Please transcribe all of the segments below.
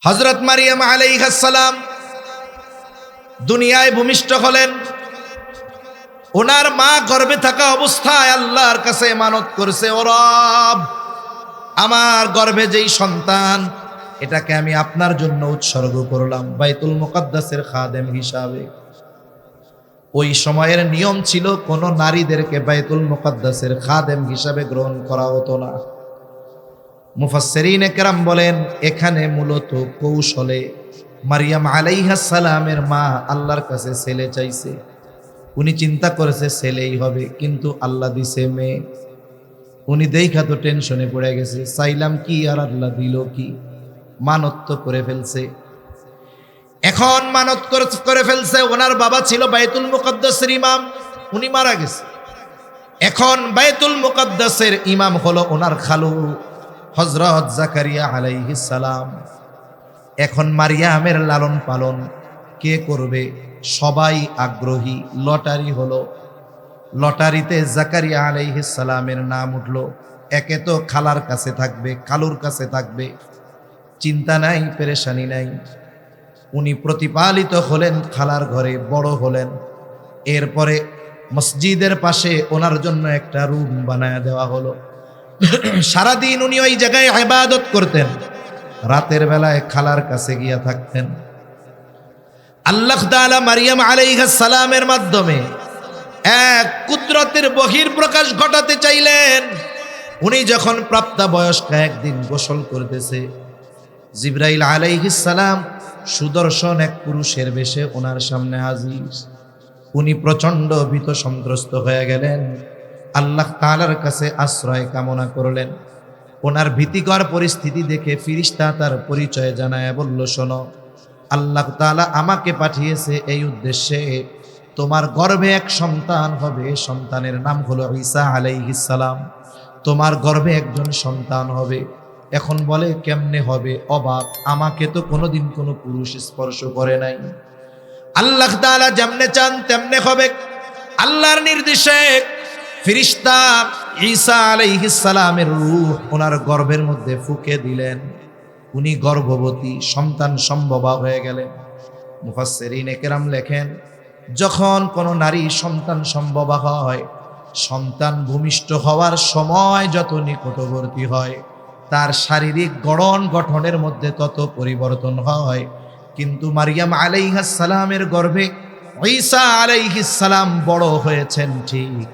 হযরত মারিয়াম আলাইহিস সালাম দুনিয়ায় ভূমিষ্ঠ হলেন। ওনার মা গর্ভে থাকা অবস্থায় আল্লাহর কাছে মানত করেছে, ও রব, আমার গর্ভে যেই সন্তান, এটাকে আমি আপনার জন্য উৎসর্গ করলাম বাইতুল মুকাদ্দাসের খাদেম হিসাবে। ওই সময়ের নিয়ম ছিল কোন নারীদেরকে বাইতুল মুকাদ্দাসের খাদেম হিসাবে গ্রহণ করা হতো না। মুফাসসিরিনে কেরাম বলেন, এখানে মূলত কৌশলে মারিয়াম আলাইহিস সালামের মা আল্লাহর কাছে ছেলে চাইছে। উনি চিন্তা করেছে ছেলেই হবে, কিন্তু আল্লাহ দিছে মেয়ে। উনি দেখা তো টেনশনে পড়ে গেছে, চাইলাম কি আর আল্লাহ দিল কি, মানত তো করে ফেলছে। এখন মানত করে ফেলছে। ওনার বাবা ছিল বাইতুল মুকাদ্দাসের ইমাম, উনি মারা গেছে। এখন বাইতুল মুকাদ্দাসের ইমাম হলো ওনার খালু হযরত জাকারিয়া আলাইহিস সালাম। এখন মারিয়ামের লালন পালন কে করবে? সবাই আগ্রহী। লটারি হলো, লটারিতে জাকারিয়া আলাইহিস সালামের নাম উঠলো। একে তো খালার কাছে থাকবে, খালুর কাছে থাকবে, চিন্তা নাই, পেরেশানি নাই। উনি প্রতিপালিত হলেন খালার ঘরে, বড় হলেন। এরপরে মসজিদের পাশে ওনার জন্য একটা রুম বানায় দেওয়া হলো। সারাদিন উনি ওই জায়গায় ইবাদত করতেন, রাতের বেলায় খালার কাছে গিয়া থাকতেন। আল্লাহ তাআলা মারিয়াম আলাইহিস সালামের মাধ্যমে এক কুদরতের বহিঃপ্রকাশ ঘটাতে চাইলেন। উনি যখন প্রাপ্তবয়স্ক, একদিন গোসল করতেছে, জিবরাইল আলাইহিস সালাম সুদর্শন এক পুরুষের বেশে ওনার সামনে হাজির। উনি প্রচন্ড ভীত সন্ত্রস্ত হয়ে গেলেন, আল্লাহ তাআলার কাছে আশ্রয় কামনা করলেন। ওনার ভীতিকর পরিস্থিতি দেখে ফেরেশতা তার পরিচয় জানায় বলল, শোনো, আল্লাহ তাআলা আমাকে পাঠিয়েছে এই উদ্দেশ্যে, তোমার গর্ভে এক সন্তান হবে, সন্তানের নাম হলো ঈসা আলাইহিস সালাম। তোমার গর্ভে একজন সন্তান হবে। এখন বলে কেমনে হবে? অবাক, আমাকে তো কোনোদিন কোনো পুরুষ স্পর্শ করে নাই। আল্লাহ তাআলা যেমনে চান তেমনে হবে। আল্লাহর নির্দেশে ফেরেশতা ঈসা আলাইহিস সালামের রূহ ওনার গর্ভের মধ্যে ফুঁকে দিলেন। উনি গর্ভবতী, সন্তান সম্ভবা হয়ে গেলেন। মুফাসসিরিনে কেরাম লেখেন, যখন কোনো নারী সন্তান সম্ভবা হয়, সন্তান ভূমিষ্ঠ হওয়ার সময় যত নিকটবর্তী হয়, তার শারীরিক গঠনের মধ্যে তত পরিবর্তন হয়। কিন্তু মারিয়াম আলাইহিস সালামের গর্ভে ঈসা আলাইহিস সালাম বড় হয়েছেন ঠিক,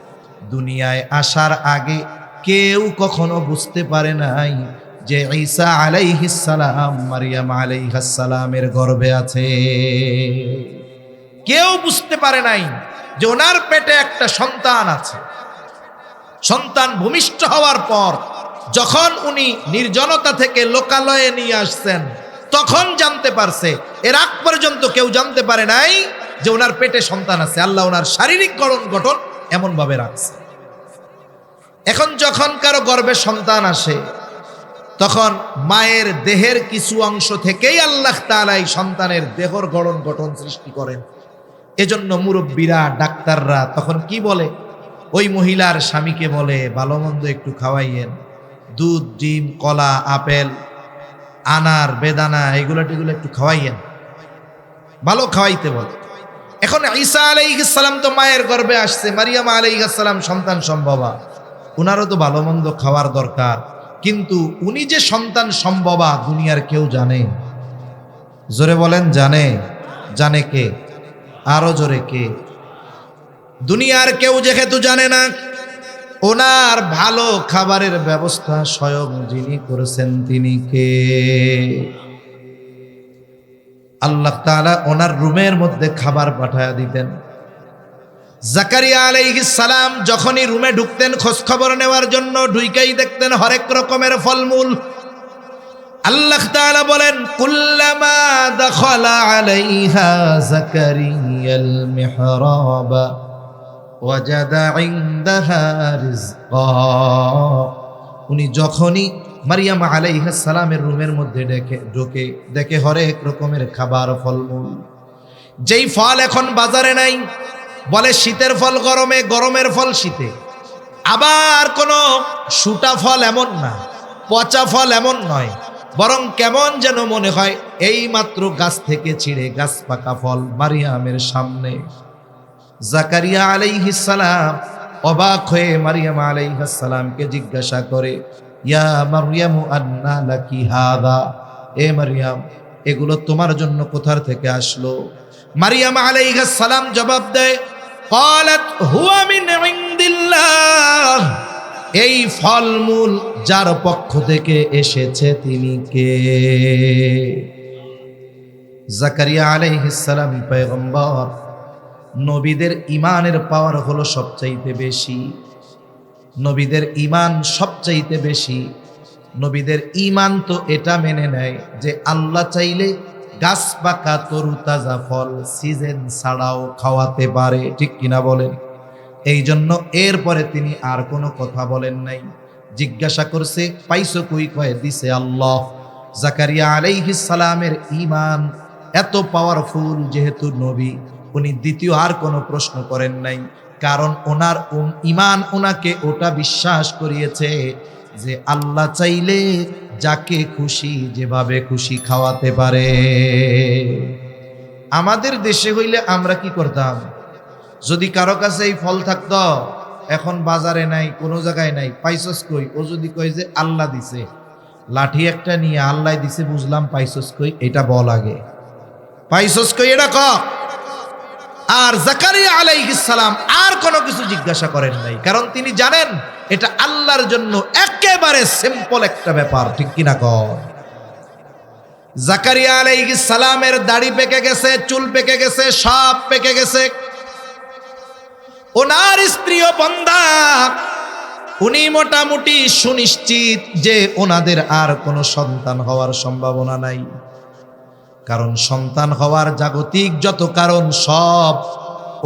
দুনিয়ায় আসার আগে কেউ কখনো বুঝতে পারে নাই যে ঈসা আলাইহিস সালাম মারিয়াম আলাইহিস সালামের গর্ভে আছে। কেউ বুঝতে পারে নাই যে ওনার পেটে একটা সন্তান আছে। সন্তান ভূমিষ্ঠ হওয়ার পর যখন উনি নির্জনতা থেকে লোকালয়ে নিয়ে আসছেন, তখন জানতে পারছে। এর আগ পর্যন্ত কেউ জানতে পারে নাই যে ওনার পেটে সন্তান আছে। আল্লাহ ওনার শারীরিক গঠন এমন ভাবে রাখছে। এখন যখন কারো গর্ভে সন্তান আসে, তখন মায়ের দেহের কিছু অংশ থেকেই আল্লাহ তাআলা এই সন্তানের দেহর গঠন সৃষ্টি করেন। এজন্য মুরব্বীরা, ডাক্তাররা তখন কি বলে? ওই মহিলার স্বামীকে বলে, ভালো মন্দ একটু খাওয়াইয়েন, দুধ, ডিম, কলা, আপেল, আনার, বেদানা, এগুলো একটু খাওয়াইয়েন, ভালো খাওয়াইতে বলে। এখন ঈসা আলাইহিস সালাম তো মায়ের গর্ভে আসছে, মারিয়াম আলাইহিস সালাম সন্তান সম্ভবা, উনারও তো ভালো মন্দ খাওয়ার দরকার। কিন্তু উনি যে সন্তান সম্ভবা দুনিয়ার কেউ জানে? জোরে বলেন, জানে? জানে কে? আরো জোরে কে? দুনিয়ার কেউ যেহেতু জানে না, ওনার ভালো খাবারের ব্যবস্থা স্বয়ং যিনি করেছেন তিনি কে? আল্লাহ তাআলা ওনার রুমের মধ্যে খাবার পাঠায়া দিতেন। জাকারিয়া আলাইহিস সালাম যখনই রুমে ঢুকতেন খোঁজ খবর নেওয়ার জন্য, ঢুইকাই দেখতেন হরেক রকমের ফলমূল। আল্লাহ তাআলা বলেন, কুল্লামা দাখালা আলাইহা জাকারিয়াল মিহরাবা ওয়াজাদা ইনদাহা রিজকা। উনি যখনই মারিয়াম আলাইহিস সালামের রুমের মধ্যে ঢোকে, দেখে হরেক রকমের খাবার, ফলমূল। যেই ফল এখন বাজারে নাই, বলে শীতের ফল গরমে, গরমের ফল শীতে। আবার কোনো শুটা ফল এমন না, পচা ফল এমন নয়, বরং কেমন যেন মনে হয় এই মাত্র গাছ থেকে ছিঁড়ে গাছ পাকা ফল মারিয়ামের সামনে। জাকারিয়া আলাইহিস সালাম অবাক হয়ে মারিয়াম আলাইহিস সালামকে জিজ্ঞাসা করে, ইয়া মারইয়ামু আন্না লাকি হাদা, এ মারিয়াম এগুলো তোমার জন্য কোথা থেকে আসলো? মারিয়াম আলাইহিস সালাম জবাব দেয়, ক্বালাত হুয়া মিন ইনদিল্লাহ, এই ফলমূল যার পক্ষ থেকে এসেছে তিনি কে? জাকারিয়া আলাইহিস সালাম পয়গম্বর, নবীদের ঈমানের পাওয়ার হলো সবচাইতে বেশি, নবীদের ঈমান সবচাইতে বেশি। নবীদের ঈমান তো এটা মেনে নেয় যে আল্লাহ চাইলে গাছ পাকা তরু তাজা ফল সিজন ছাড়াও খাওয়াতে পারে, ঠিক কিনা বলেন? এই জন্য এরপরে তিনি আর কোনো কথা বলেন নাই। জিজ্ঞাসা করছে পাইছো কই? কয়ে দিছে আল্লাহ। জাকারিয়া আলাইহিস সালামের ঈমান এত পাওয়ারফুল, যেহেতু নবী উনি দ্বিতীয় আর কোনো প্রশ্ন করেন নাই, কারণ ওনার ঈমান ওনাকে ওটা বিশ্বাস করিয়েছে যে আল্লাহ চাইলে যাকে খুশি যেভাবে খুশি খাওয়াতে পারে। আমাদের দেশে হইলে আমরা কি করতাম? যদি কারো কাছে এই ফল থাকতো, এখন বাজারে নাই, কোনো জায়গায় নাই, পাইছস কই? ও যদি কই যে আল্লাহ দিছে, লাঠি একটা নিয়ে আল্লাহ দিছে বুঝলাম, পাইছস কই এটা বল আগে, পাইছস কই এটা ক। আর জাকারিয়া আলাইহিস সালাম আর কোনো কিছু জিজ্ঞাসা করেন নাই, কারণ তিনি জানেন এটা আল্লাহর জন্য একেবারে সিম্পল একটা ব্যাপার, ঠিক কিনা কর? জাকারিয়া আলাইহিস সালামের দাড়ি পেকে গেছে, চুল পেকে গেছে, সব পেকে গেছে। ওনার স্ত্রীও বন্ধা, উনি মোটামুটি সুনিশ্চিত যে ওনাদের আর কোনো সন্তান হওয়ার সম্ভাবনা নাই, কারণ সন্তান হওয়ার জাগতিক যত কারণ সব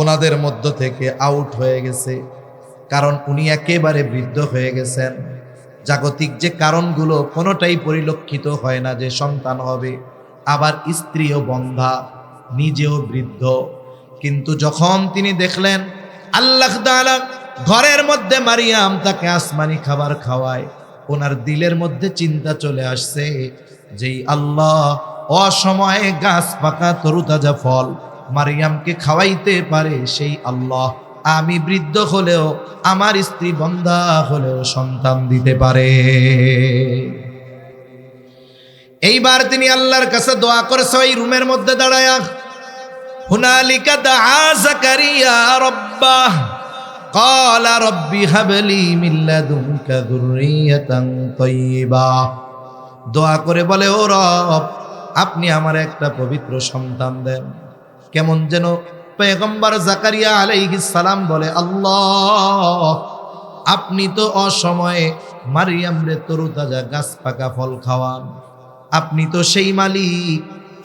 ওনাদের মধ্য থেকে আউট হয়ে গেছে, কারণ উনি একেবারে বৃদ্ধ হয়ে গেছেন। জাগতিক যে কারণগুলো কোনোটাই পরিলক্ষিত হয় না যে সন্তান হবে। আবার স্ত্রীও বন্ধা, নিজেও বৃদ্ধ। কিন্তু যখন তিনি দেখলেন আল্লাহ তাআলা ঘরের মধ্যে মারিয়াম তাকে আসমানি খাবার খাওয়ায়, ওনার দিলের মধ্যে চিন্তা চলে আসছে যেই আল্লাহ অসময়ে গাছ পাকা তরুতাজা ফল মারিয়ামকে খাওয়াইতে পারে, সেই আল্লাহ আমি বৃদ্ধ হলেও আমার স্ত্রী বন্ধা হলেও সন্তান দিতে পারে। এইবার তিনি আল্লাহর কাছে দোয়া করেছে ওই রুমের মধ্যে দাঁড়ায়া। হুনালিকা দাআ জাকারিয়া রাব্বাহ ক্বালা রাব্বি হাবলি মিন লাদুনকা যুররিয়াতান তাইয়্যিবাহ। দোয়া করে বলে, ও রব আপনি আমার একটা পবিত্র সন্তান দেন। কেমন যেন পয়গম্বর জাকারিয়া আলাইহিস সালাম বলে, আল্লাহ আপনি তো অসময়ে মারিয়াম রে তরুতাজা গাছ পাকা ফল খাওয়ান, আপনি তো সেই মালিক,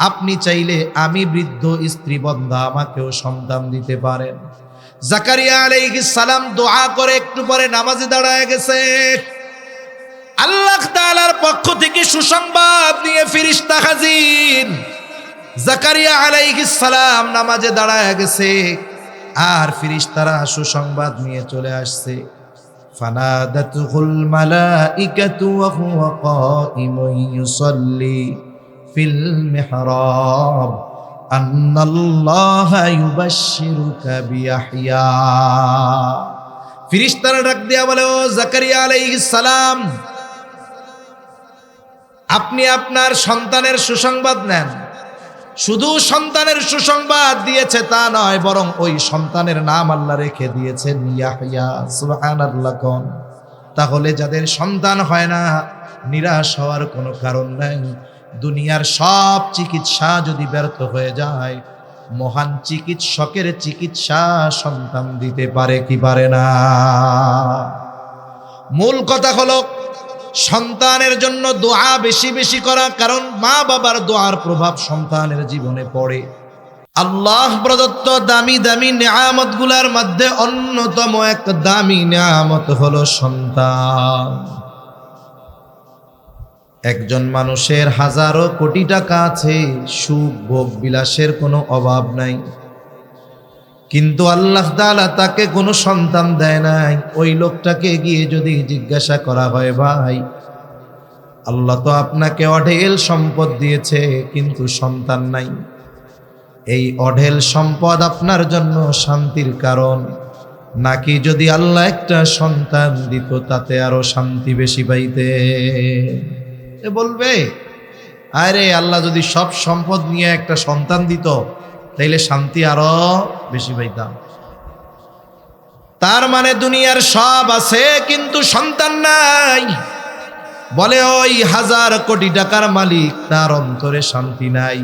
আপনি চাইলে আমি বৃদ্ধ স্ত্রী বন্ধা আমাকেও সন্তান দিতে পারেন। জাকারিয়া আলাইহিস সালাম দোয়া করে একটু পরে নামাজে দাঁড়ায় গেছে। আল্লাহ তাআলার পক্ষ থেকে সুসংবাদ নিয়ে ফেরেশতা হাজির। জাকারিয়া আলাইহিস সালাম নামাজে দাঁড়ায় গেছে আর ফেরেশতারা সুসংবাদ নিয়ে চলে আসছে। ফানাদাতুল মালাইকাতু ওয়া হুয়া কাইমুন ইউসাল্লি ফিল মিহরাব আন্নাল্লাহা ইউবাশশিরুকা বিয়াহইয়া। ফেরেশতারা ডাক দিয়া বলে, ও জাকারিয়া আলাইহিস সালাম আপনি আপনার সন্তানের সুসংবাদ নেন। শুধু সন্তানের সুসংবাদ দিয়েছে তা নয়, বরং ওই সন্তানের নাম আল্লাহ রেখে দিয়েছেন ইয়াহইয়া। সুবহানাল্লাহ কোন। তাহলে যাদের সন্তান হয় না নিরাশ হওয়ার কোনো কারণ নাই। দুনিয়ার সব চিকিৎসা যদি ব্যর্থ হয়ে যায়, মহান চিকিৎসকের চিকিৎসা সন্তান দিতে পারে কি পারে না? মূল কথা হলো সন্তানের জন্য দোয়া বেশি বেশি করা, কারণ মা বাবার দোয়ার প্রভাব সন্তানের জীবনে পড়ে। আল্লাহ প্রদত্ত দামি দামি নিয়ামত গুলার মধ্যে অন্যতম এক দামি নিয়ামত হলো সন্তান। একজন মানুষের হাজারো কোটি টাকা আছে, সুখ ভোগ বিলাসের কোনো অভাব নাই, কিন্তু আল্লাহ তাআলা তাকে কোনো সন্তান দেয় নাই। ওই লোকটাকে গিয়ে যদি জিজ্ঞাসা করা হয়, ভাই আল্লাহ তো আপনাকে অঢেল সম্পদ দিয়েছে, কিন্তু সন্তান নাই। এই অঢেল সম্পদ আপনার জন্য শান্তির কারণ, নাকি যদি আল্লাহ একটা সন্তান দিত তাতে আরো শান্তি বেশি পাইতে? এ বলবে, আরে আল্লাহ যদি সব সম্পদ নিয়ে একটা সন্তান দিত তাইলে শান্তি আরো বেশি পাইতাম। তার মানে দুনিয়ার সব আছে কিন্তু সন্তান নাই। বলে ওই 1000 কোটি টাকার মালিক, তার অন্তরে শান্তি নাই।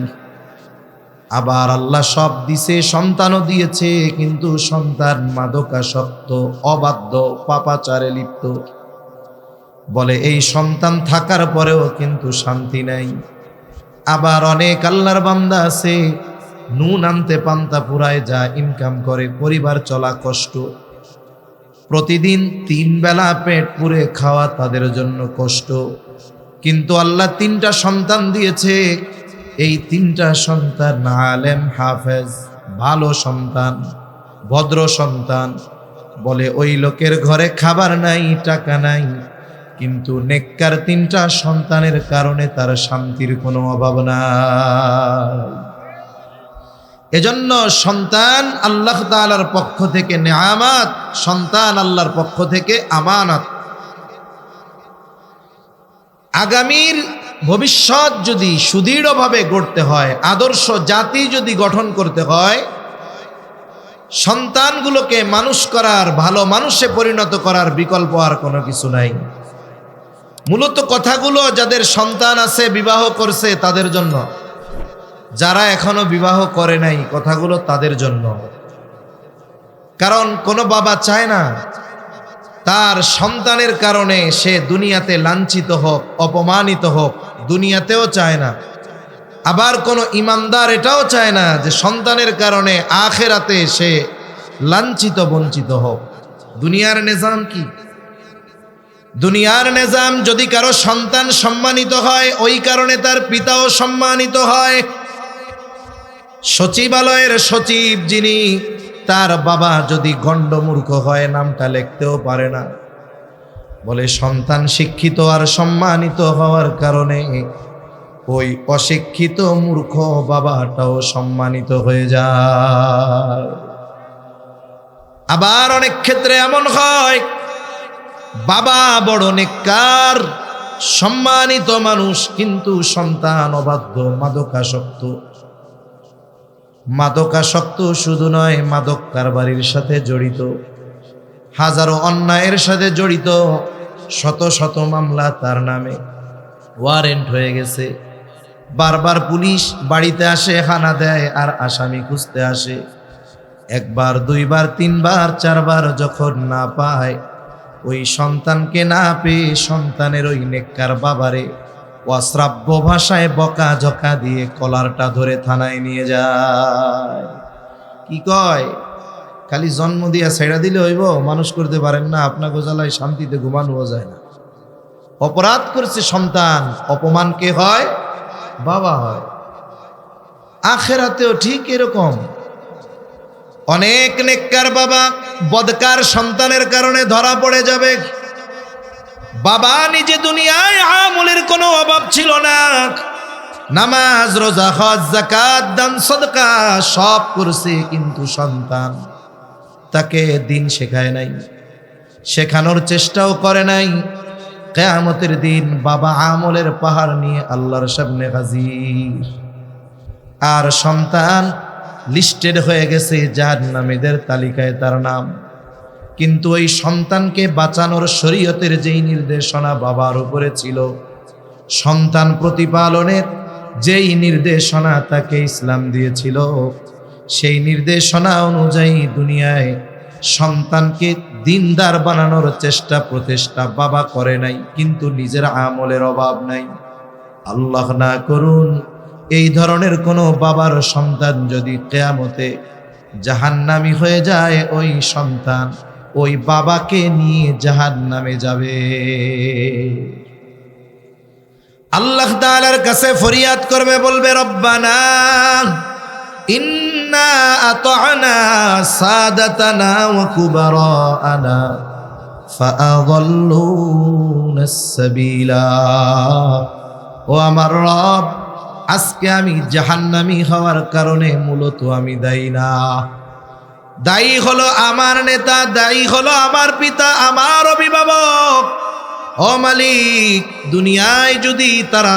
আবার আল্লাহ সব দিছে, সন্তানও দিয়েছে, কিন্তু সন্তান মাদকাসক্ত, অবাধ্য, পাপাচারে লিপ্ত। বলে এই সন্তান থাকার পরেও কিন্তু শান্তি নাই। আবার অনেক আল্লাহর বান্দা আছে, নুন আনতে পান্তা পুরায় যা ইনকাম করে, পরিবার চলা কষ্ট, প্রতিদিন 3 বেলা পেট পুরে খাওয়া তাদের জন্য কষ্ট। কিন্তু আল্লাহ 3টা সন্তান দিয়েছে, এই 3টা সন্তান আলেম, হাফেজ, ভালো সন্তান, ভদ্র সন্তান। বলে ওই লোকের ঘরে খাবার নাই, টাকা নাই, কিন্তু নেককার 3টা সন্তানের কারণে তার শান্তির কোনো অভাব নাই। এজন্য সন্তান আল্লাহ তাআলার পক্ষ থেকে নেয়ামত, সন্তান আল্লাহর পক্ষ থেকে আমানত। আগামীর ভবিষ্যৎ যদি সুদৃঢ়ভাবে গড়তে হয়, আদর্শ জাতি যদি গঠন করতে হয়, সন্তানগুলোকে মানুষ করার, ভালো মানুষে পরিণত করার বিকল্প আর কোনো কিছু নাই। মূলত কথাগুলো যাদের সন্তান আছে, বিবাহ করছে তাদের জন্য, যারা এখনো বিবাহ করে নাই কথাগুলো তাদের জন্য। কারণ কোনো বাবা চায় না তার সন্তানের কারণে সে দুনিয়াতে লাঞ্ছিত হোক, অপমানিত হোক, দুনিয়াতেও চায় না। আবার কোনো ইমানদার এটাও চায় না যে সন্তানের কারণে আখিরাতে সে লাঞ্ছিত বঞ্চিত হোক। দুনিয়ার নিজাম কি? দুনিয়ার নিজাম, যদি কারো সন্তান সম্মানিত হয় ওই কারণে তার পিতাও সম্মানিত হয়। সচিবালয়ের সচিব যিনি, তার বাবা যদি গণ্ডমূর্খ হয়, নামটা লিখতেও পারে না, বলে সন্তান শিক্ষিত আর সম্মানিত হওয়ার কারণে ওই অশিক্ষিত মূর্খ বাবাটাও সম্মানিত হয়ে যায়। আবার অনেক ক্ষেত্রে এমন হয়, বাবা বড় নেককার, সম্মানিত মানুষ, কিন্তু সন্তান অবাধ্য, মাদকাসক্ত। মাদকাসক্ত শুধু নয়, মাদক কারবারির সাথে জড়িত, হাজারো অন্যায়ের সাথে জড়িত, শত শত মামলা তার নামে, ওয়ারেন্ট হয়ে গেছে। বারবার পুলিশ বাড়িতে আসে, হানা দেয়, আর আসামি খুঁজতে আসে। 1 বার 2 বার 3 বার 4 বার যখন না পায়, ওই সন্তানকে না পেয়ে সন্তানের ওই নেককার বাবারে অশ্রাব্য ভাষায় বকা ঝকা দিয়ে কলারটা ধরে থানায় নিয়ে যায়। কি কয়, খালি জন্ম দিয়া ছেড়া দিলে হইব? মানুষ করতে পারেন না, আপনাকে জ্বালায় শান্তিতে ঘুমানো যায় না। অপরাধ করছে সন্তান, অপমান কে হয়? বাবা হয়। আখিরাতেও ঠিক এরকম। অনেক নেককার বাবা বদকার সন্তানের কারণে ধরা পড়ে যাবে। বাবা নিজে দুনিয়ায় আমলের কোনো অভাব ছিল না, নামাজ, রোজা, হজ, যাকাত, দান, সদকা সব করছে, কিন্তু সন্তান তাকে দিন শেখায় নাই, শেখানোর চেষ্টাও করে নাই। কিয়ামতের দিন বাবা আমলের পাহাড় নিয়ে আল্লাহর সামনে হাজির, আর সন্তান লিস্টেড হয়ে গেছে জাহান্নামীদের তালিকায় তার নাম। কিন্তু ওই সন্তানকে বাঁচানোর শরীয়তের যেই নির্দেশনা বাবার উপরে ছিল, সন্তান প্রতিপালনের যেই নির্দেশনা তাকে ইসলাম দিয়েছিল, সেই নির্দেশনা অনুযায়ী দুনিয়ায় সন্তানকে দিনদার বানানোর চেষ্টা প্রচেষ্টা বাবা করে নাই, কিন্তু নিজের আমলের অভাব নাই। আল্লাহ না করুন এই ধরনের কোনো বাবার সন্তান যদি কিয়ামতে জাহান্নামী হয়ে যায়, ওই সন্তান ওই বাবাকে নিয়ে জাহান্নামে যাবে। আল্লাহ তাআলার কাছে ফরিয়াদ করবে, বলবে রব্বানা ইন্না আতা'না সাদাতানা ওয়া কুবারানা ফাআযাল্লুনা ইয়াবগুনাস সাবিলা। ও আমার রব, আজকে আমি জাহান্নামী হওয়ার কারণে মূলত আমি দায়ী না। দায়ী হলো আমার নেতা, দায়ী হলো আমার পিতা, আমার অভিভাবক। ও মালিক, দুনিয়ায় যদি তারা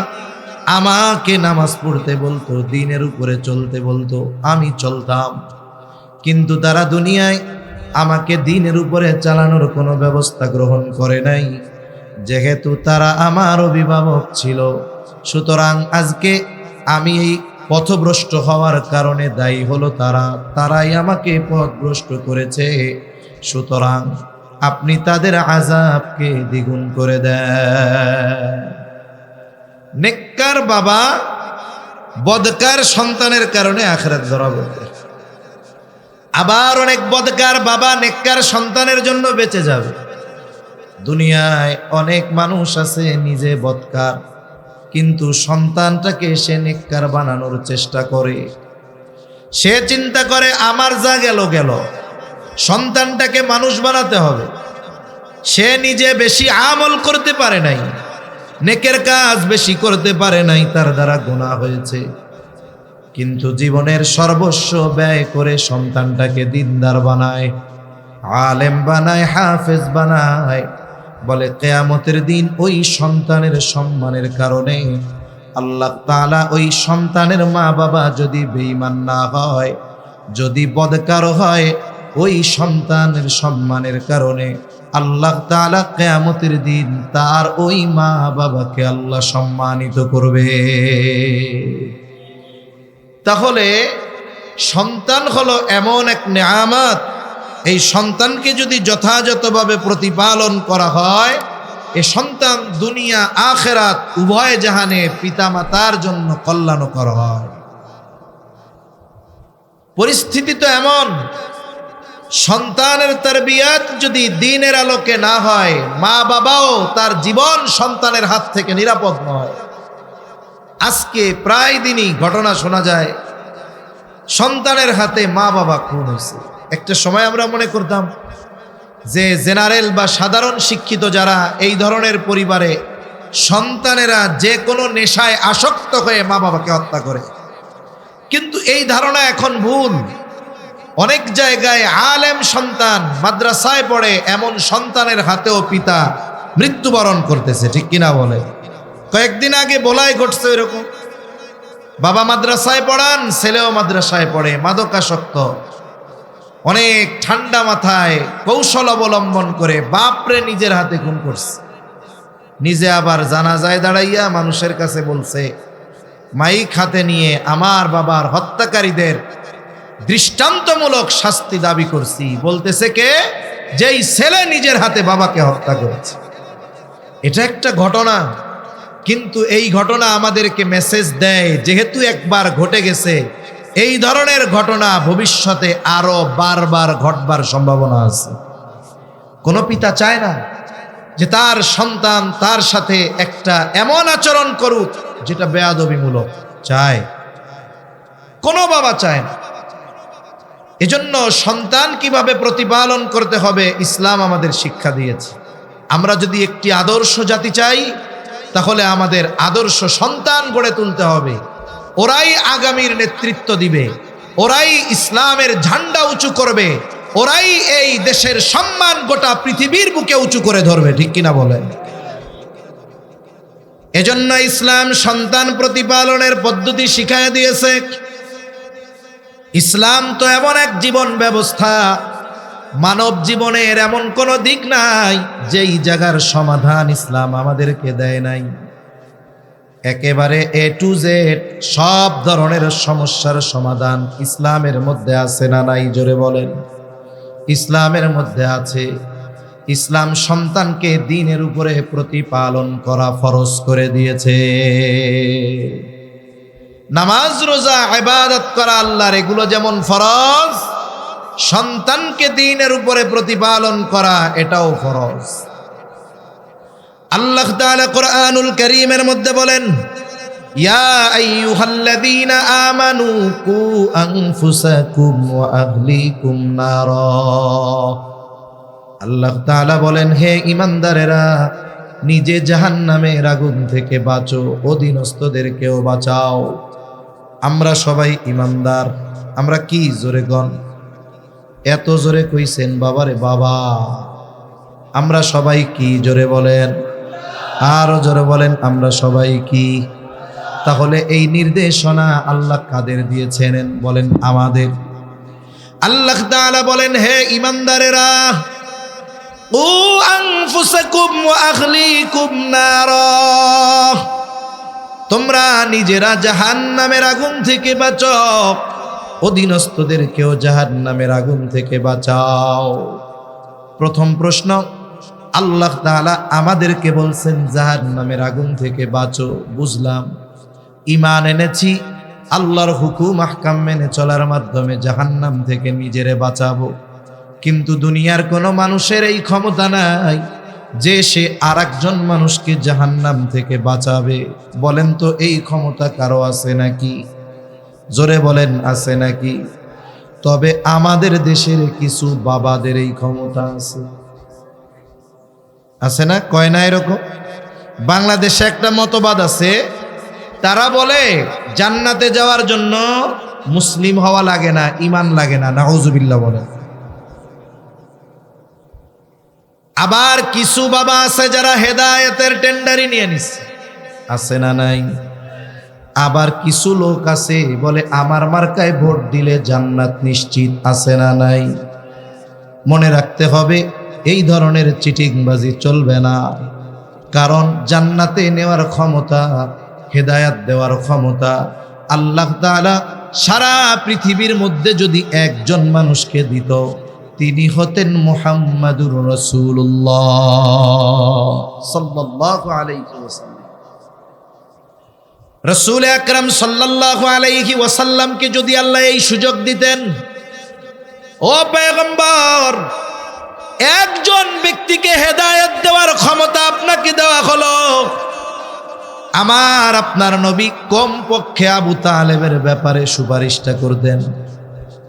আমাকে নামাজ পড়তে বলতো, দ্বীনের উপরে চলতে বলতো, আমি চলতাম। কিন্তু তারা দুনিয়ায় আমাকে দ্বীনের উপরে চালানোর কোনো ব্যবস্থা গ্রহণ করে নাই। যেহেতু তারা আমার অভিভাবক ছিল, সুতরাং আজকে আমি এই পথভ্রষ্ট হওয়ার কারণে দায়ী হলো তারাই আমাকে পথভ্রষ্ট করেছে। সুতরাং আপনি তাদের আযাবকে দ্বিগুণ করে দেন। নেককার বাবা বদকার সন্তানের কারণে আখিরাত ধরা পড়বে। আবার অনেক বদকার বাবা নেককার সন্তানের জন্য বেঁচে যাবে। দুনিয়ায় অনেক মানুষ আছে নিজে বদকার, কিন্তু সন্তানটাকে সে নেককার বানানোর চেষ্টা করে। সে চিন্তা করে আমার যা গেল গেল, সন্তানটাকে মানুষ বানাতে হবে। সে নিজে বেশি আমল করতে পারে নাই, নেকের কাজ বেশি করতে পারে নাই, তার দ্বারা গুনাহ হয়েছে। কিন্তু জীবনের সর্বস্ব ব্যয় করে সন্তানটাকে দিনদার বানায়, আলেম বানায়, হাফেজ বানায়। বলে কিয়ামতের দিন ওই সন্তানের সম্মানের কারণে আল্লাহ তাআলা ওই সন্তানের মা বাবা যদি বেঈমান না হয়, যদি বদকার হয়, ওই সন্তানের সম্মানের কারণে আল্লাহ তাআলা কিয়ামতের দিন তার ওই মা বাবাকে আল্লাহ সম্মানিত করবে। তাহলে সন্তান হলো এমন এক নেয়ামত, এই সন্তানকে যদি যথাযথভাবে প্রতিপালন করা হয়, এ সন্তান দুনিয়া আখিরাত উভয় জাহানে পিতামাতার জন্য কল্যাণকর হয়। পরিস্থিতি তো এমন, সন্তানের তারবিয়াত যদি দ্বীনের আলোকে না হয়, মা বাবাও তার জীবন সন্তানের হাত থেকে নিরাপদ নয়। আজকে প্রায় দিনই ঘটনা শোনা যায়, সন্তানের হাতে মা বাবা খুন হয়েছে। একটা সময় আমরা মনে করতাম যে জেনারেল বা সাধারণ শিক্ষিত যারা এই ধরনের পরিবারে সন্তানেরা যে কোনো নেশায় আসক্ত হয়ে মা বাবাকে হত্যা করে, কিন্তু এই ধারণা এখন ভুল। অনেক জায়গায় আলেম সন্তান মাদ্রাসায় পড়ে, এমন সন্তানের হাতেও পিতা মৃত্যুবরণ করতেছে, ঠিক কিনা বলে? কয়েকদিন আগে বলাই ঘটছে এরকম, বাবা মাদ্রাসায় পড়ান, ছেলেও মাদ্রাসায় পড়ে, মাদকাসক্ত। অনেক ঠান্ডা মাথায় কৌশল অবলম্বন করে বাপরে নিজের হাতে খুন করছে। নিজে আবার জানাজায় দাঁড়াইয়া মানুষের কাছে বলছে, মাইক হাতে নিয়ে আমার বাবার হত্যাকারীদের দৃষ্টান্তমূলক শাস্তি দাবি করছি। বলতেছে কে? যেই ছেলে নিজের হাতে বাবাকে হত্যা করেছে। এটা একটা ঘটনা, কিন্তু এই ঘটনা আমাদেরকে মেসেজ দেয়, যেহেতু একবার ঘটে গেছে, এই ধরনের ঘটনা ভবিষ্যতে আরো বারবার ঘটবার সম্ভাবনা আছে। কোনো পিতা চায় না যে তার সন্তান তার সাথে একটা এমন আচরণ করুক যেটা বেয়াদবিমূলক, চায়? কোনো বাবা চায় না। এজন্য সন্তান কিভাবে প্রতিপালন করতে হবে ইসলাম আমাদের শিক্ষা দিয়েছে। আমরা যদি একটি আদর্শ জাতি চাই, তাহলে আমাদের আদর্শ সন্তান গড়ে তুলতে হবে। ওরাই আগামীর নেতৃত্ব দিবে, ওরাই ইসলামের ঝান্ডা উঁচু করবে, ওরাই এই দেশের সম্মান গোটা পৃথিবীর বুকে উঁচু করে ধরবে, ঠিক কিনা বলেন? এজন্য ইসলাম সন্তান প্রতিপালনের পদ্ধতি শিখায় দিয়েছে। ইসলাম তো এমন এক জীবন ব্যবস্থা, মানব জীবনের এমন কোনো দিক নাই যেই জায়গার সমাধান ইসলাম আমাদেরকে দেয় নাই। একেবারে A to Z সব ধরনের সমস্যার সমাধান ইসলামের মধ্যে আছে না নাই? জোরে বলেন। ইসলামের মধ্যে আছে। ইসলাম সন্তানকে দ্বীনের উপরে প্রতিপালন করা ফরজ করে দিয়েছে। নামাজ, রোজা, ইবাদত করা আল্লাহর, এগুলো যেমন ফরজ, সন্তানকে দ্বীনের উপরে প্রতিপালন করা এটাও ফরজ। আল্লাহ তাআলা কোরআনুল কারীমের মধ্যে বলেন, ইয়া আইয়ুহাল্লাযীনা আমানু কু আনফুসাকুম ওয়া আহলিকুম নারা। আল্লাহ তাআলা বলেন, হে ঈমানদারেরা, নিজে জাহান্নামের আগুন থেকে বাঁচো, অধীনস্থদেরকেও বাঁচাও। আমরা সবাই ইমানদার। আমরা কি জোরে গণ, এত জোরে কইছেন বাবারে বাবা। আমরা সবাই কি জোরে বলেন, আরো জোরে বলেন, আমরা সবাই কি? তাহলে এই নির্দেশনা আল্লাহ কাদের দিয়েছেন বলেন? আমাদের। আল্লাহ তাআলা বলেন, হে ইমানদারেরা, ও আনফুসাকুম ওয়া আহলিকুম নারা, তোমরা নিজেরা জাহান্নামের আগুন থেকে বাঁচাও, অধীনস্থদেরকেও জাহান্নামের আগুন থেকে বাঁচাও। প্রথম প্রশ্ন, আল্লাহ তাআলা আমাদেরকে বলছেন জাহান্নামের আগুন থেকে বাঁচো, বুঝলাম। ঈমান এনেছি, আল্লাহর হুকুম আহকাম মেনে চলার মাধ্যমে জাহান্নাম থেকে নিজেরে বাঁচাবো। কিন্তু দুনিয়ার কোনো মানুষের এই ক্ষমতা নাই যে সে আরেকজন মানুষকে জাহান্নাম থেকে বাঁচাবে। বলেন তো, এই ক্ষমতা কারো আছে নাকি? জোরে বলেন, আছে নাকি? তবে আমাদের দেশের কিছু বাবাদের এই ক্ষমতা আছে, আছে না? কয় না এরকম? বাংলাদেশে একটা মতবাদ আছে, তারা বলে জান্নাতে যাওয়ার জন্য মুসলিম হওয়া লাগে না, ঈমান লাগে না। নাউজুবিল্লাহ বলেন। আবার কিছু বাবা আছে যারা হেদায়েতের টেন্ডারি নিয়ে নিছে, আছে না নাই? আবার কিছু লোক আছে বলে আমার মার্কায় ভোট দিলে জান্নাত নিশ্চিত, আছে না নাই? মনে রাখতে হবে, এই ধরনের চিটিংবাজি চলবে না। কারণ জান্নাতে নেওয়ার ক্ষমতা, হেদায়াত দেওয়ার ক্ষমতা আল্লাহ তাআলা সারা পৃথিবীর মধ্যে যদি একজন মানুষকে দিত, তিনি হতেন মুহাম্মাদুর রাসূলুল্লাহ সাল্লাল্লাহু আলাইহি ওয়াসাল্লাম। রাসূল আকরাম সাল্লাল্লাহু আলাইহি ওয়াসাল্লামকে যদি আল্লাহ এই সুযোগ দিতেন, ও পয়গম্বর, একজন ব্যক্তিকে হেদায়েত দেওয়ার ক্ষমতা আপনাকে দেওয়া হলো, আমার আপনার নবী কম পক্ষে আবু তালেবের ব্যাপারে সুপারিশটা করতেন।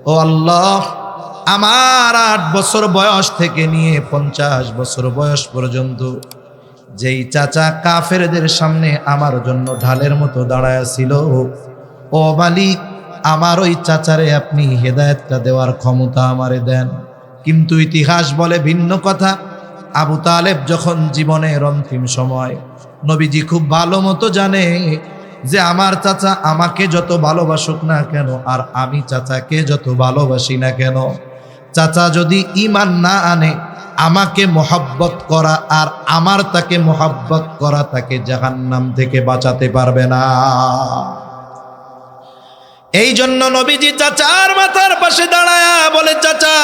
ও আল্লাহ, আমার 8 বছর বয়স থেকে নিয়ে 50 বছর বয়স পর্যন্ত যেই চাচা কাফেরদের সামনে আমার জন্য ঢালের মতো দাঁড়ায়া ছিল, ও মালিক, আমার ওই চাচারে আপনি হেদায়েতটা দেওয়ার ক্ষমতা আমারে দেন। কিন্তু ইতিহাস বলে ভিন্ন কথা। আবু তালেব যখন জীবনের অন্তিম সময়, নবীজি খুব ভালো মতো জানে যে আমার চাচা আমাকে যত ভালোবাসুক না কেন, আর আমি চাচাকে যত ভালোবাসি না কেন, চাচা যদি ঈমান না আনে, আমাকে মোহাব্বত করা আর আমার তাকে মোহাব্বত করা তাকে জাহান্নাম থেকে বাঁচাতে পারবে না। এই জন্য নবীজি চাচার মাথার পাশে দাঁড়ায়া বলে, চাচা,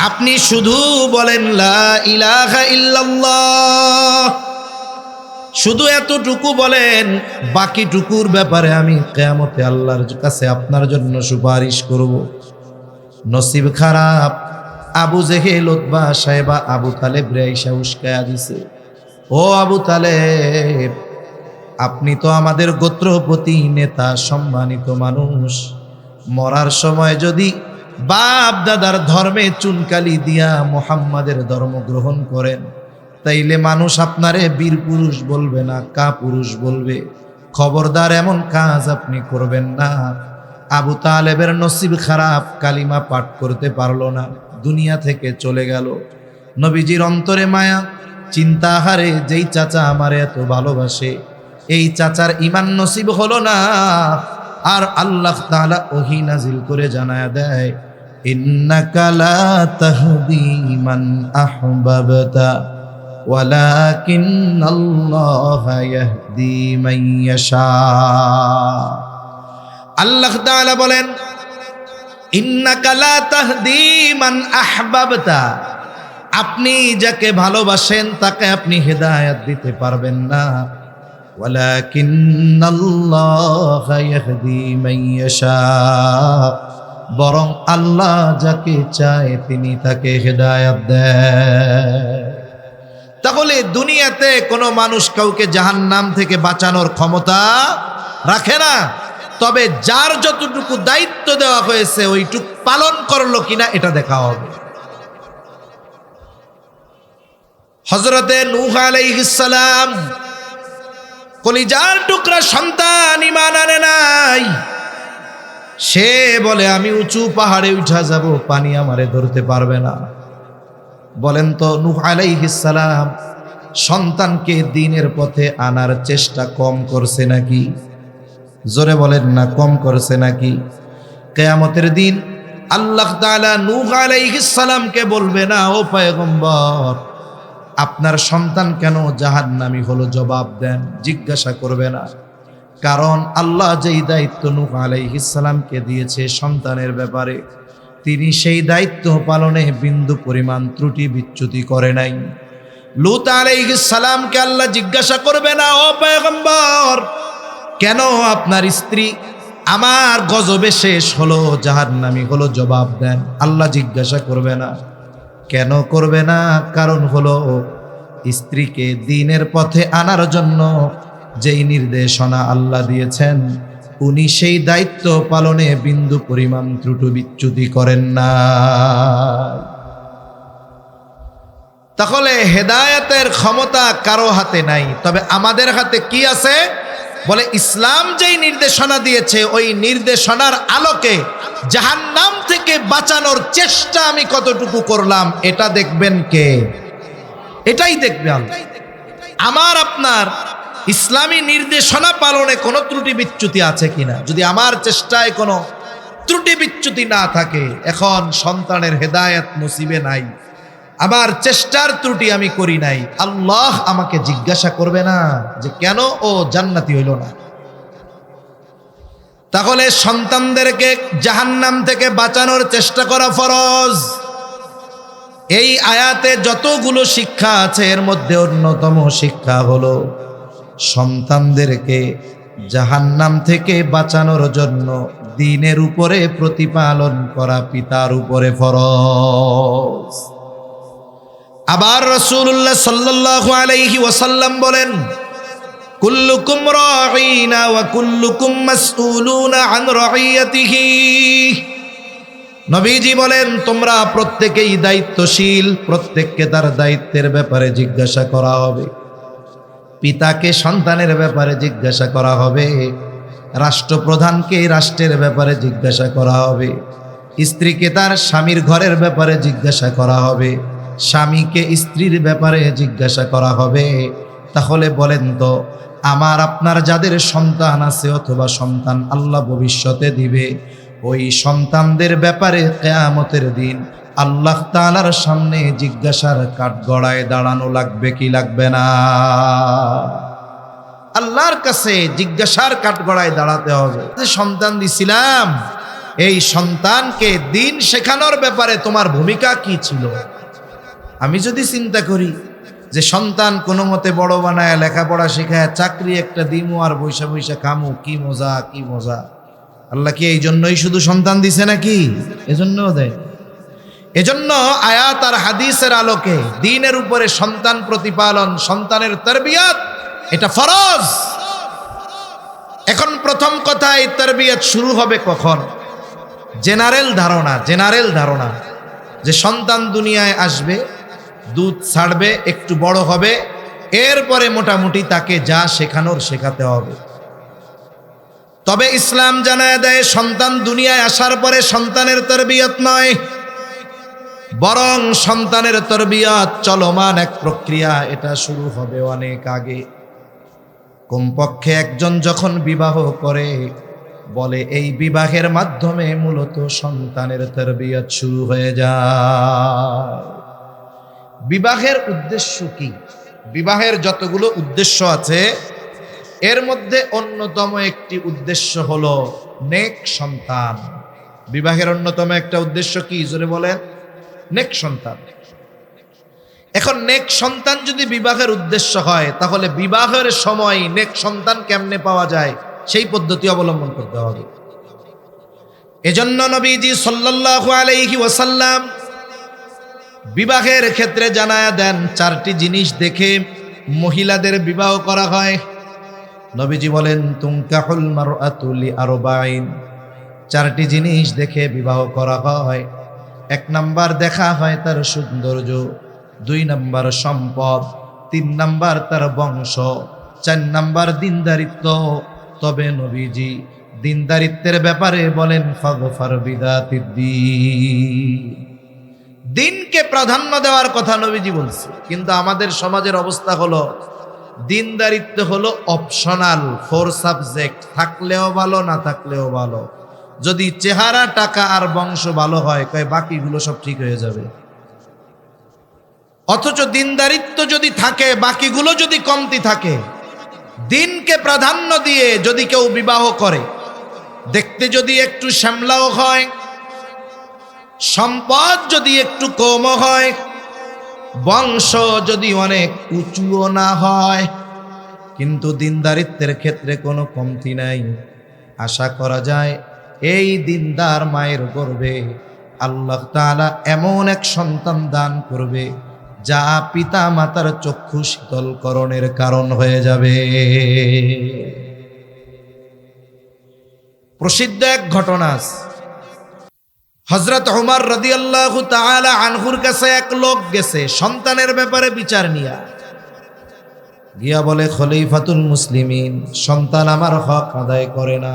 আপনি শুধু বলেন লা ইলাহা ইল্লাল্লাহ, শুধু এতটুকু বলেন, বাকিটুকুর ব্যাপারে আমি কিয়ামতে আল্লাহর কাছে আপনার জন্য সুপারিশ করব। নসিব খারাপ, আবু জেহেল, উতবা, সাহেবা আবু তালেব রেইসা উস্কায়া দিছে। ও আবু তালেব, আপনি তো আমাদের গোত্রপতি, নেতা, সম্মানিত মানুষ। মরার সময় যদি বাপ দাদার ধর্মে চুনকালি দিয়া মুহাম্মাদের ধর্ম গ্রহণ করেন, তাইলে মানুষ আপনারে বীর পুরুষ বলবে না, কা পুরুষ বলবে। খবরদার, এমন কাজ আপনি করবেন না। আবু তালেবের নসিব খারাপ, কালিমা পাঠ করতে পারলো না, দুনিয়া থেকে চলে গেল। নবীজির অন্তরে মায়া, চিন্তা, হারে যেই চাচা আমারে এত ভালোবাসে, এই চাচার ঈমান নসিব হলো না। আর আল্লাহ তাআলা ওহী নাজিল করে জানায়া দেয়, ইন্নাকা লা তাহদি মান আহবাবতা ওয়ালাকিন্নাল্লাহা ইয়াহদি মান ইয়াশা। আল্লাহ তাআলা বলেন, ইন্নাকা লা তাহদি মান আহবাবতা, আপনি যাকে ভালোবাসেন তাকে আপনি হেদায়েত দিতে পারবেন না। ওয়ালাকিন্নাল্লাহা ইয়াহদি মান ইয়াশা, বরং আল্লাহ যাকে চায় তিনি তাকে হেদায়েত দেয়। তাহলে দুনিয়াতে কোনো মানুষ কাউকে জাহান্নাম থেকে বাঁচানোর ক্ষমতা রাখে না। তবে যার যতটুকু দায়িত্ব দেওয়া হয়েছে ওইটুকু পালন করলো কিনা এটা দেখা হবে। হযরতে নূহ আলাইহিস সালাম কলিজার টুকরা সন্তান ঈমান আনে নাই। সে বলে আমি উঁচু পাহাড়ে উঠা যাব, পানি আমারে ধরতে পারবে না। বলেন তো নূহ আলাইহিস সালাম সন্তানকে দ্বীনের পথে আনার চেষ্টা কম করছে নাকি? জোরে বলেন না, কম করছে নাকি? কিয়ামতের দিন আল্লাহ তাআলা নূহ আলাইহিস সালামকে বলবে না, ও পয়গম্বর আপনার সন্তান কেন জাহান্নামী হলো জবাব দেন, জিজ্ঞাসা করবে না। কারণ আল্লাহ যেই দায়িত্ব নূহ আলাইহিস সালামকে দিয়েছে সন্তানের ব্যাপারে, তিনি সেই দায়িত্ব পালনে বিন্দু পরিমাণ ত্রুটি বিচ্যুতি করে নাই। লূত আলাইহিস সালামকে আল্লাহ জিজ্ঞাসা করবে না, ও পয়গম্বর কেন আপনার স্ত্রী আমার গজবে শেষ হলো, জাহান্নামী হলো জবাব দেন। আল্লাহ জিজ্ঞাসা করবে না। কেন করবে না? কারণ হলো স্ত্রীকে দ্বীনের পথে আনার জন্য যেই নির্দেশনা আল্লাহ দিয়েছেন, উনি সেই দায়িত্ব পালনে বিন্দু পরিমাণ ত্রুটি বিচ্যুতি করেন না। তাহলে হেদায়েতের ক্ষমতা কারো হাতে নাই, তবে আমাদের হাতে কি আছে? বলে ইসলাম যেই নির্দেশনা দিয়েছে ওই নির্দেশনার আলোকে জাহান্নাম থেকে বাঁচানোর চেষ্টা আমি কতটুকু করলাম এটা দেখবেন কে? এটাই দেখবে আল্লাহ। আমার আপনার ইসলামী নির্দেশনা পালনে কোনো ত্রুটি বিচ্যুতি আছে কিনা? যদি আমার চেষ্টায় কোনো ত্রুটি বিচ্যুতি না থাকে, এখন সন্তানের হেদায়েত নসিবে নাই, আমার চেষ্টার ত্রুটি আমি করি নাই, আল্লাহ আমাকে জিজ্ঞাসা করবে না যে কেন ও জান্নাতি হইল না। তাহলে সন্তানদেরকে জাহান্নাম থেকে বাঁচানোর চেষ্টা করা ফরজ। এই আয়াতে যতগুলো শিক্ষা আছে এর মধ্যে অন্যতম শিক্ষা হলো সন্তানদেরকে জাহান্নাম থেকে বাঁচানোর জন্য দ্বীনের উপরে প্রতিপালন করা পিতার উপরে ফরজ। আবার রাসূলুল্লাহ সাল্লাল্লাহু আলাইহি ওয়াসাল্লাম বলেন, কুল্লুকুম রাঈনা ওয়া কুল্লুকুম মাসউলুনা আন রাইয়াতিহি। নবীজি বলেন তোমরা প্রত্যেকেই দায়িত্বশীল, প্রত্যেককে তার দায়িত্বের ব্যাপারে জিজ্ঞাসা করা হবে। পিতাকে সন্তানের ব্যাপারে জিজ্ঞাসা করা হবে, রাষ্ট্রপ্রধানকে রাষ্ট্রের ব্যাপারে জিজ্ঞাসা করা হবে, স্ত্রীকে তার স্বামীর ঘরের ব্যাপারে জিজ্ঞাসা করা হবে, স্বামীকে স্ত্রীর ব্যাপারে জিজ্ঞাসা করা হবে। তাহলে বলেন তো আমার আপনার যাদের সন্তান আছে অথবা সন্তান আল্লাহ ভবিষ্যতে দিবে, ওই সন্তানদের ব্যাপারে কিয়ামতের দিন আল্লাহ তাআলার সামনে জিজ্ঞাসার কাঠগড়ায় দাঁড়ানো লাগবে কি লাগবে না? আল্লাহর কাছে জিজ্ঞাসার কাঠগড়ায় দাঁড়াতে হবে। যে সন্তান দিছিলাম, এই সন্তানকে দ্বীন শেখানোর ব্যাপারে তোমার ভূমিকা কি ছিল? আমি যদি চিন্তা করি যে সন্তান কোনো মতে বড় বানায় লেখাপড়া শেখায় চাকরি একটা দিমু আর বৈশা বৈশা খামু, কি মজা কি মজা। আল্লাহ কি এই জন্যই শুধু সন্তান দিছে নাকি? এজন্যও দেয়। এজন্য আয়াত আর হাদিসের আলোকে দ্বীনের উপরে সন্তান প্রতিপালন, সন্তানের তারবিয়াত এটা ফরজ। এখন প্রথম কথা, এই তারবিয়াত শুরু হবে কখন? জেনারেল ধারণা যে সন্তান দুনিয়ায় আসবে, দুধ ছাড়বে, একটু বড় হবে, এরপরে মোটামুটি তাকে যা শেখানোর শেখাতে হবে। তবে ইসলাম জানায় দেয় সন্তান দুনিয়ায় আসার পরে সন্তানের তারবিয়াত নয়, বরং সন্তানের তারবিয়াত চলমান এক প্রক্রিয়া, এটা শুরু হবে অনেক আগে। কমপক্ষে একজন যখন বিবাহ করে, বলে এই বিবাহের মাধ্যমে মূলত সন্তানের তারবিয়াত শুরু হয়ে যায়। বিবাহের উদ্দেশ্য কি? বিবাহের যতগুলো উদ্দেশ্য আছে এর মধ্যে অন্যতম একটি উদ্দেশ্য হলো নেক সন্তান। বিবাহের অন্যতম একটা উদ্দেশ্য কি? জোরে বলেন, নেক সন্তান। এখন নেক সন্তান যদি বিবাহের উদ্দেশ্য হয়, তাহলে বিবাহের সময় নেক সন্তান কেমনে পাওয়া যায় সেই পদ্ধতি অবলম্বন করতে হবে। এজন্য নবীজি সাল্লাল্লাহু আলাইহি ওয়াসাল্লাম বিবাহের ক্ষেত্রে জানায়া দেন, চারটি জিনিস দেখে মহিলাদের বিবাহ করা হয়। নবীজি বলেন তুনকাহুল মারআতু লিআরবাইন, চারটি জিনিস দেখে বিবাহ করা হয়। এক নাম্বার দেখা হয় তার সৌন্দর্য, 2 নাম্বার সম্পদ, 3 নাম্বার তার বংশ, 4 নাম্বার দিনদারিত্ব। তবে নবীজি দিনদারিত্বের ব্যাপারে বলেন ফাগফার বিদাতিদ্দিন, দিনকে প্রাধান্য দেওয়ার কথা নবীজি বলছে। কিন্তু আমাদের সমাজের অবস্থা হলো দিনদারিত্ব হলো অপশনাল, 4 সাবজেক্ট, থাকলেও ভালো না থাকলেও ভালো। যদি চেহারা, টাকা আর বংশ ভালো হয়, কয় বাকিগুলো সব ঠিক হয়ে যাবে। অথচ দিনদারিত্ব যদি থাকে, বাকিগুলো যদি কমতি থাকে, দিনকে প্রাধান্য দিয়ে যদি কেউ বিবাহ করে, দেখতে যদি একটু শ্যামলাও হয়, সম্পদ যদি একটু কমও হয়, বংশ যদি অনেক উঁচুও না হয়, কিন্তু দিনদারিত্বের ক্ষেত্রে কোনো কমতি নাই, আশা করা যায় এই দিনদার মায়ের গর্ভে আল্লাহ তাআলা এমন এক সন্তান দান করবে যা পিতা মাতার চক্ষু শীতলকরণের কারণ হয়ে যাবে। প্রসিদ্ধ এক ঘটনা, হযরত ওমর রাদিয়াল্লাহু তাআলা আনহুর কাছে এক লোক গেছে সন্তানের ব্যাপারে বিচার নিয়া। গিয়া বলে, খলিফাতুল মুসলিমিন, সন্তান আমার হক আদায় করে না।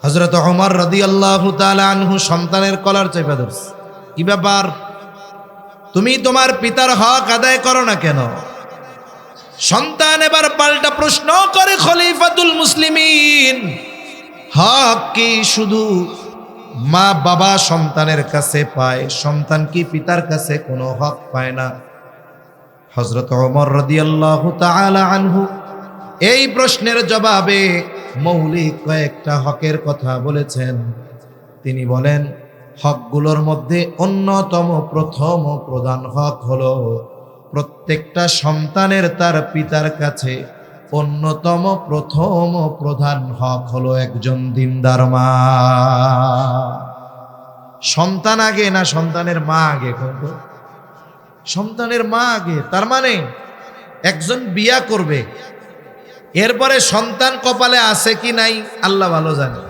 হযরত ওমর রাদিয়াল্লাহু তাআলা আনহু সন্তানের কলার চেপে ধরছে, কি ব্যাপার, তুমি তোমার পিতার হক আদায় করো না কেন? সন্তান এবার পাল্টা প্রশ্ন করে, খলিফাতুল মুসলিমিন, হক কি শুধু মা বাবা সন্তানের কাছে পায়? সন্তান কি পিতার কাছে কোনো হক পায় না? হযরত ওমর রাদিয়াল্লাহু তাআলা আনহু এই প্রশ্নের জবাবে মৌলিক কয়েকটা হকের কথা বলেছেন। তিনি বলেন, হকগুলোর মধ্যে অন্যতম, প্রথম ও প্রধান হক হলো প্রত্যেকটা সন্তানের তার পিতার কাছে অন্যতম, প্রথম ও প্রধান হক হলো একজন দিনদার মা। সন্তান আগে না সন্তানের মা আগে? কিন্তু সন্তানের মা আগে। তার মানে একজন বিয়া করবে, এরপরে সন্তান কপালে আছে কি নাই আল্লাহ ভালো জানে,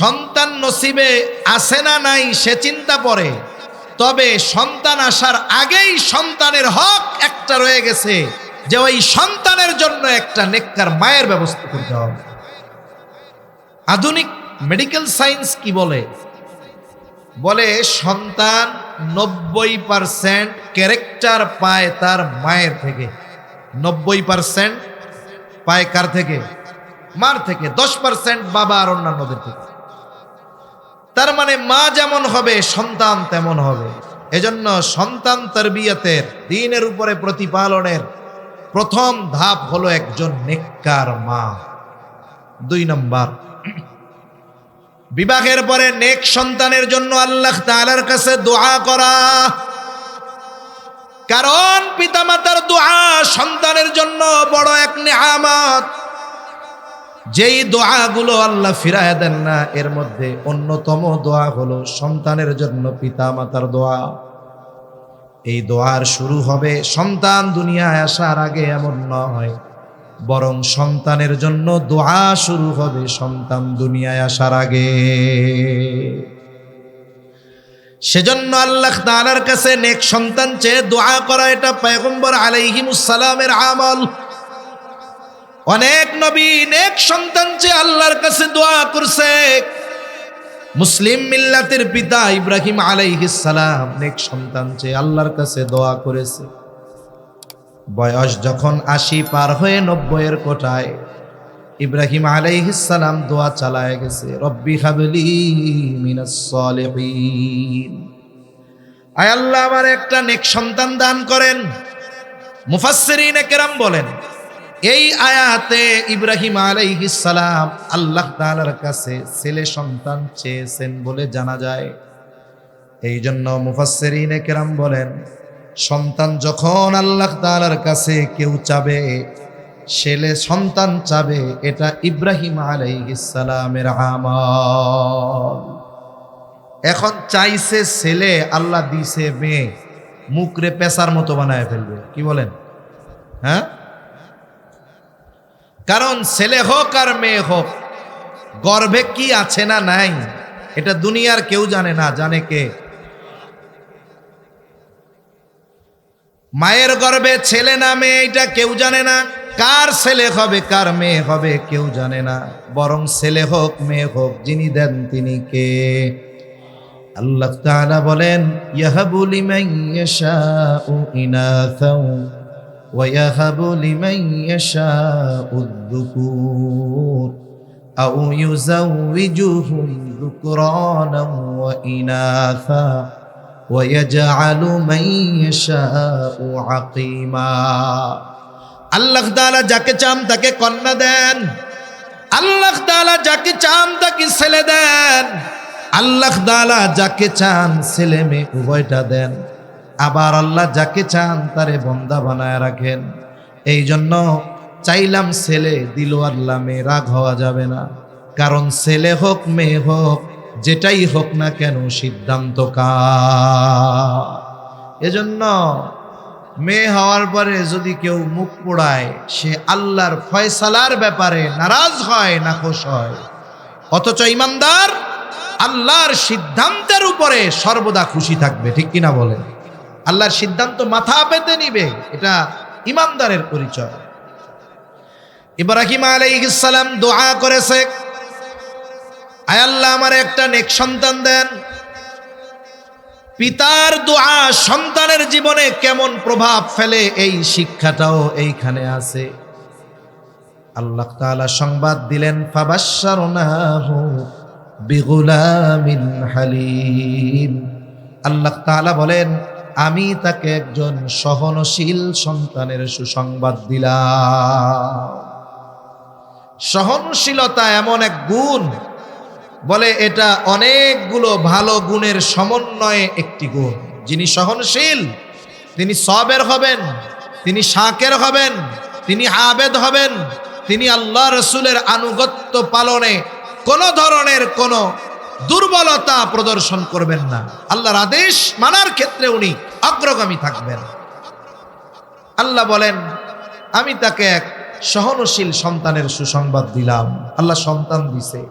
সন্তান নসিবে আছে না নাই সে চিন্তা পড়ে। তবে সন্তান আসার আগেই সন্তানের হক একটা রয়ে গেছে, যে ওই সন্তানের জন্য একটা নেককার মায়ের ব্যবস্থা করতে হবে। আধুনিক মেডিকেল সায়েন্স কি বলে? বলে সন্তান 90% ক্যারেক্টার পায় তার মায়ের থেকে। 90% পায় কার থেকে? মার থেকে। 10% বাবা আর অন্যান্যদের থেকে। তার মানে মা যেমন হবে সন্তান তেমন হবে। এজন্য সন্তান তারবিয়াতের, দ্বীনের উপরে প্রতিপালনের প্রথম ধাপ হলো একজন নেককার মা। 2 নম্বর, বিবাহের পরে নেক সন্তানের জন্য আল্লাহ তাআলার কাছে দোয়া করা। কারণ পিতামাতার দোয়া সন্তানের জন্য বড় এক নিয়ামত। যেই দোয়াগুলো আল্লাহ ফিরায় দেন না, এর মধ্যে অন্যতম দোয়া হলো সন্তানের জন্য পিতামাতার দোয়া। এই দোয়ার শুরু হবে সন্তান দুনিয়ায় আসার আগে এমন নয়, বরং সন্তানের জন্য দোয়া শুরু হবে সন্তান দুনিয়ায় আসার আগে। সেজন্য আল্লাহ তাআলার কাছে নেক সন্তান চেয়ে দোয়া করা, এটা পয়গম্বর আলাইহিমুস সালামের আমল। অনেক নবী নেক সন্তান চেয়ে আল্লাহর কাছে দোয়া করছে। মুসলিম মিল্লাতের পিতা ইব্রাহিম আলাইহিস সালাম নেক সন্তান চেয়ে আল্লাহর কাছে দোয়া করেছে। বয়স যখন 80 পার হয়ে 90-এর কোঠায়, ইব্রাহিম আলাইহিস সালাম দোয়া চালায় গেছে, রব্বি হাবলি মিনাস সালিহিন, আয় আল্লাহ আমার একটা নেক সন্তান দান করেন। মুফাসসিরিনে কেরাম বলেন, এই আয়াতে ইব্রাহিম আলাইহিস সালাম আল্লাহ তাআলার কাছে ছেলে সন্তান চেয়েছেন বলে জানা যায়। এই জন্য মুফাসসিরিনে কেরাম বলেন, সন্তান যখন আল্লাহ তাআলার কাছে কেউ চাবে, ছেলে সন্তান চাবে, এটা ইব্রাহিম আলাইহিস সালামের আমল। এখন চাইছে ছেলে, আল্লাহ দিছে মেয়ে, মুখরে পেশার মতো বানায় ফেলবে। কি বলেন? হ্যাঁ, কারণ ছেলে হোক আর মেয়ে হোক, গর্ভে কি আছে না নাই এটা দুনিয়ার কেউ জানে না, জানে কে? মায়ের গর্ভে ছেলে না মেয়ে এটা কেউ জানে না, কার ছেলে হবে কার মেয়ে হবে কেউ জানে না, বরং ছেলে হোক মেয়ে হোক যিনি দেন তিনি কে? আল্লাহ তাআলা বলেন, ইয়াহাবু লিমান ইয়াশাউ ইনাসাও ওয়া ইয়াহাবু লিমান ইয়াশাউ যুকুর আও ইউযাউযুহুম যুকরানাও ওয়া ইনাসা ওয়া ইয়াজআলু মান ইয়াশাউ আকিমা। আল্লাহ তাআলা যাকে চান তাকে কন্যা দেন, আল্লাহ তাআলা যাকে চান তাকে ছেলে দেন, আল্লাহ তাআলা যাকে চান ছেলে মেয়ে উভয়টা দেন, আবার আল্লাহ যাকে চান তারে বান্দা বানায় রাখেন। এই জন্য চাইলাম ছেলে দিল আল্লাহ, মেয়ে রাগ হওয়া যাবে না, কারণ ছেলে হোক মেয়ে হোক যেটাই হোক না কেন সিদ্ধান্ত কার। এজন্য মেয়ে হওয়ার পরে যদি কেউ মুখ পোড়ায় সে আল্লাহর ফয়সালার ব্যাপারে নারাজ হয়, নাখোশ হয়, অথচ ইমানদার আল্লাহর সিদ্ধান্তের উপরে সর্বদা খুশি থাকবে। ঠিক কিনা বলেন? আল্লাহর সিদ্ধান্ত মাথা পেতে নিবে, এটা ইমানদারের পরিচয়। ইব্রাহিম আলাইহিস সালাম দোয়া করেছে, আয় আল্লাহ আমার একটা নেক সন্তান দেন। পিতার দোয়া সন্তানের জীবনে কেমন প্রভাব ফেলে এই শিক্ষাটাও এইখানে আছে। আল্লাহ তাআলা সংবাদ দিলেন, ফাবাশশারনাহু বিগুলামিন হালিম। আল্লাহ তাআলা বলেন, আমি তাকে একজন সহনশীল সন্তানের সুসংবাদ দিলাম। সহনশীলতা এমন এক গুণ, বলে এটা অনেকগুলো ভালো গুণের সমন্বয়ে একটি গুণ। যিনি সহনশীল তিনি সবের হবেন, তিনি শাকের হবেন, তিনি আবেদ হবেন, তিনি আল্লাহ রসুলের আনুগত্য পালনে কোনো ধরনের কোনো দুর্বলতা প্রদর্শন করবেন না, আল্লাহর আদেশ মানার ক্ষেত্রে উনি অগ্রগামী থাকবেন। আল্লাহ বলেন, আমি তাকে এক সহনশীল সন্তানের সুসংবাদ দিলাম। আল্লাহ সন্তান দিছে,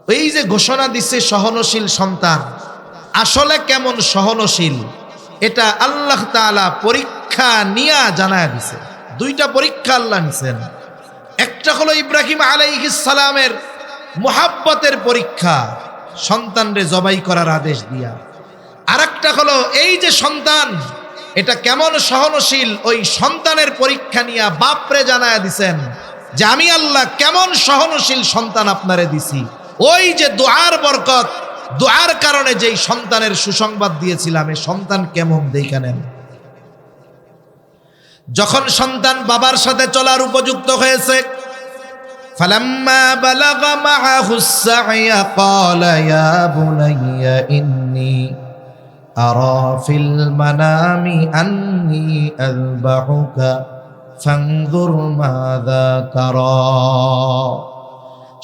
এই যে ঘোষণা দিচ্ছে সহনশীল সন্তান, আসলে কেমন সহনশীল এটা আল্লাহ তাআলা পরীক্ষা নিয়ে জানায় দিছে। দুইটা পরীক্ষা আল্লাহ নিছেন, একটা হলো ইব্রাহিম আলাইহিস সালামের মুহাব্বতের পরীক্ষা, সন্তানরে জবাই করার আদেশ দিয়া, আর একটা হলো এই যে সন্তান এটা কেমন সহনশীল, ওই সন্তানের পরীক্ষা নিয়ে বাপরে জানায় দিছেন যে আমি আল্লাহ কেমন সহনশীল সন্তান আপনারে দিছি। ওই যে দোয়ার বরকত, দোয়ার কারণে যেই সন্তানের সুসংবাদ দিয়েছিলাম, এই সন্তান কেমন দেখা নেন। যখন সন্তান বাবার সাথে চলার উপযুক্ত হয়েছে, ফালাম্মা বালাগা মাআহুস সা'য়া ক্বালা ইয়া বুনাইয়া ইন্নী আরা ফিল মানামি আন্নী আযবাহুকা ফানজুর মাযা তারা।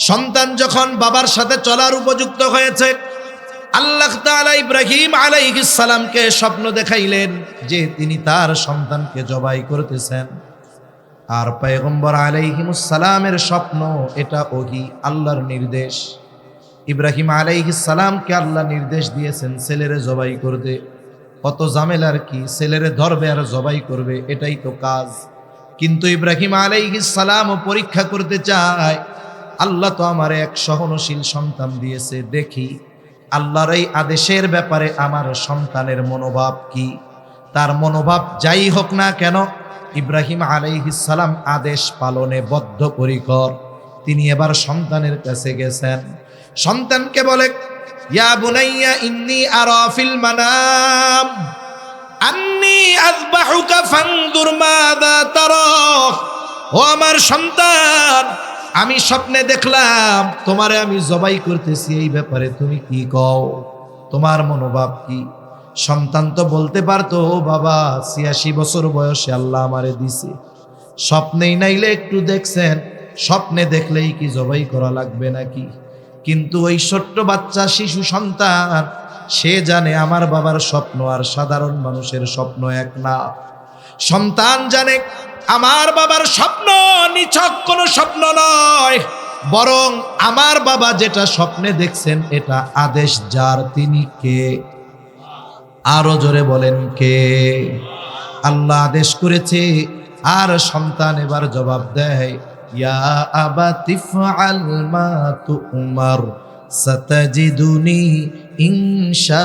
সন্তান যখন বাবার সাথে চলার উপযুক্ত হয়েছে, আল্লাহ তাআলা ইব্রাহিম আলাইহিস সালামকে স্বপ্ন দেখাইলেন যে তিনি তার সন্তানকে জবাই করতেছেন। আর পয়গম্বর আলাইহিমুস সালামের স্বপ্ন এটা ওহী, আল্লাহর নির্দেশ। ইব্রাহিম আলাইহিস সালামকে আল্লাহ নির্দেশ দিয়েছেন ছেলেরে জবাই করতে। কত ঝামেলার কি, ছেলেরে ধরবে আর জবাই করবে, এটাই তো কাজ। কিন্তু ইব্রাহিম আলাইহিস সালামও পরীক্ষা করতে চায়, আল্লাহ তো আমার এক সহনশীল সন্তান দিয়েছে, দেখি আল্লাহর এই আদেশের ব্যাপারে আমার সন্তানের মনোভাব কি। তার মনোভাব যাই হোক না কেন, ইব্রাহিম আলাইহিস সালাম আদেশ পালনে বদ্ধপরিকর। তিনি এবার সন্তানের কাছে গেছেন, সন্তানকে বলে, ইয়া বুনাইয়া ইন্নী আরা ফিল মানাম আন্নী আযবাহুকা ফানজুর মাযা তারা। ও আমার সন্তান, আমি স্বপ্নে দেখলাম তোমারে আমি জবাই করতেছি, এই ব্যাপারে তুমি কি কও, তোমার মনোভাব কি? সন্তান তো বলতে পারতো, ও বাবা ৮৬ বছর বয়সে আল্লাহ আমারে দিছে, স্বপ্নেই নাইলে একটু দেখছেন, স্বপ্নে দেখলেই কি জবাই করা লাগবে নাকি? কিন্তু ওই ছোট্ট বাচ্চা শিশু সন্তান, সে জানে আমার বাবার স্বপ্ন আর সাধারণ মানুষের স্বপ্ন এক না। সন্তান জানে আমার বাবার স্বপ্ন নিছক কোনো স্বপ্ন নয়, বরং আমার বাবা যেটা স্বপ্নে দেখছেন এটা আদেশ যার, তিনি কে? আরো জোরে বলেন কে? আল্লাহ আদেশ করেছে। আর সন্তান এবার জবাব দেয়, ইয়া আবাতি ফাআল মা তুমার সাতাজিদুনি ইনশাআল্লাহু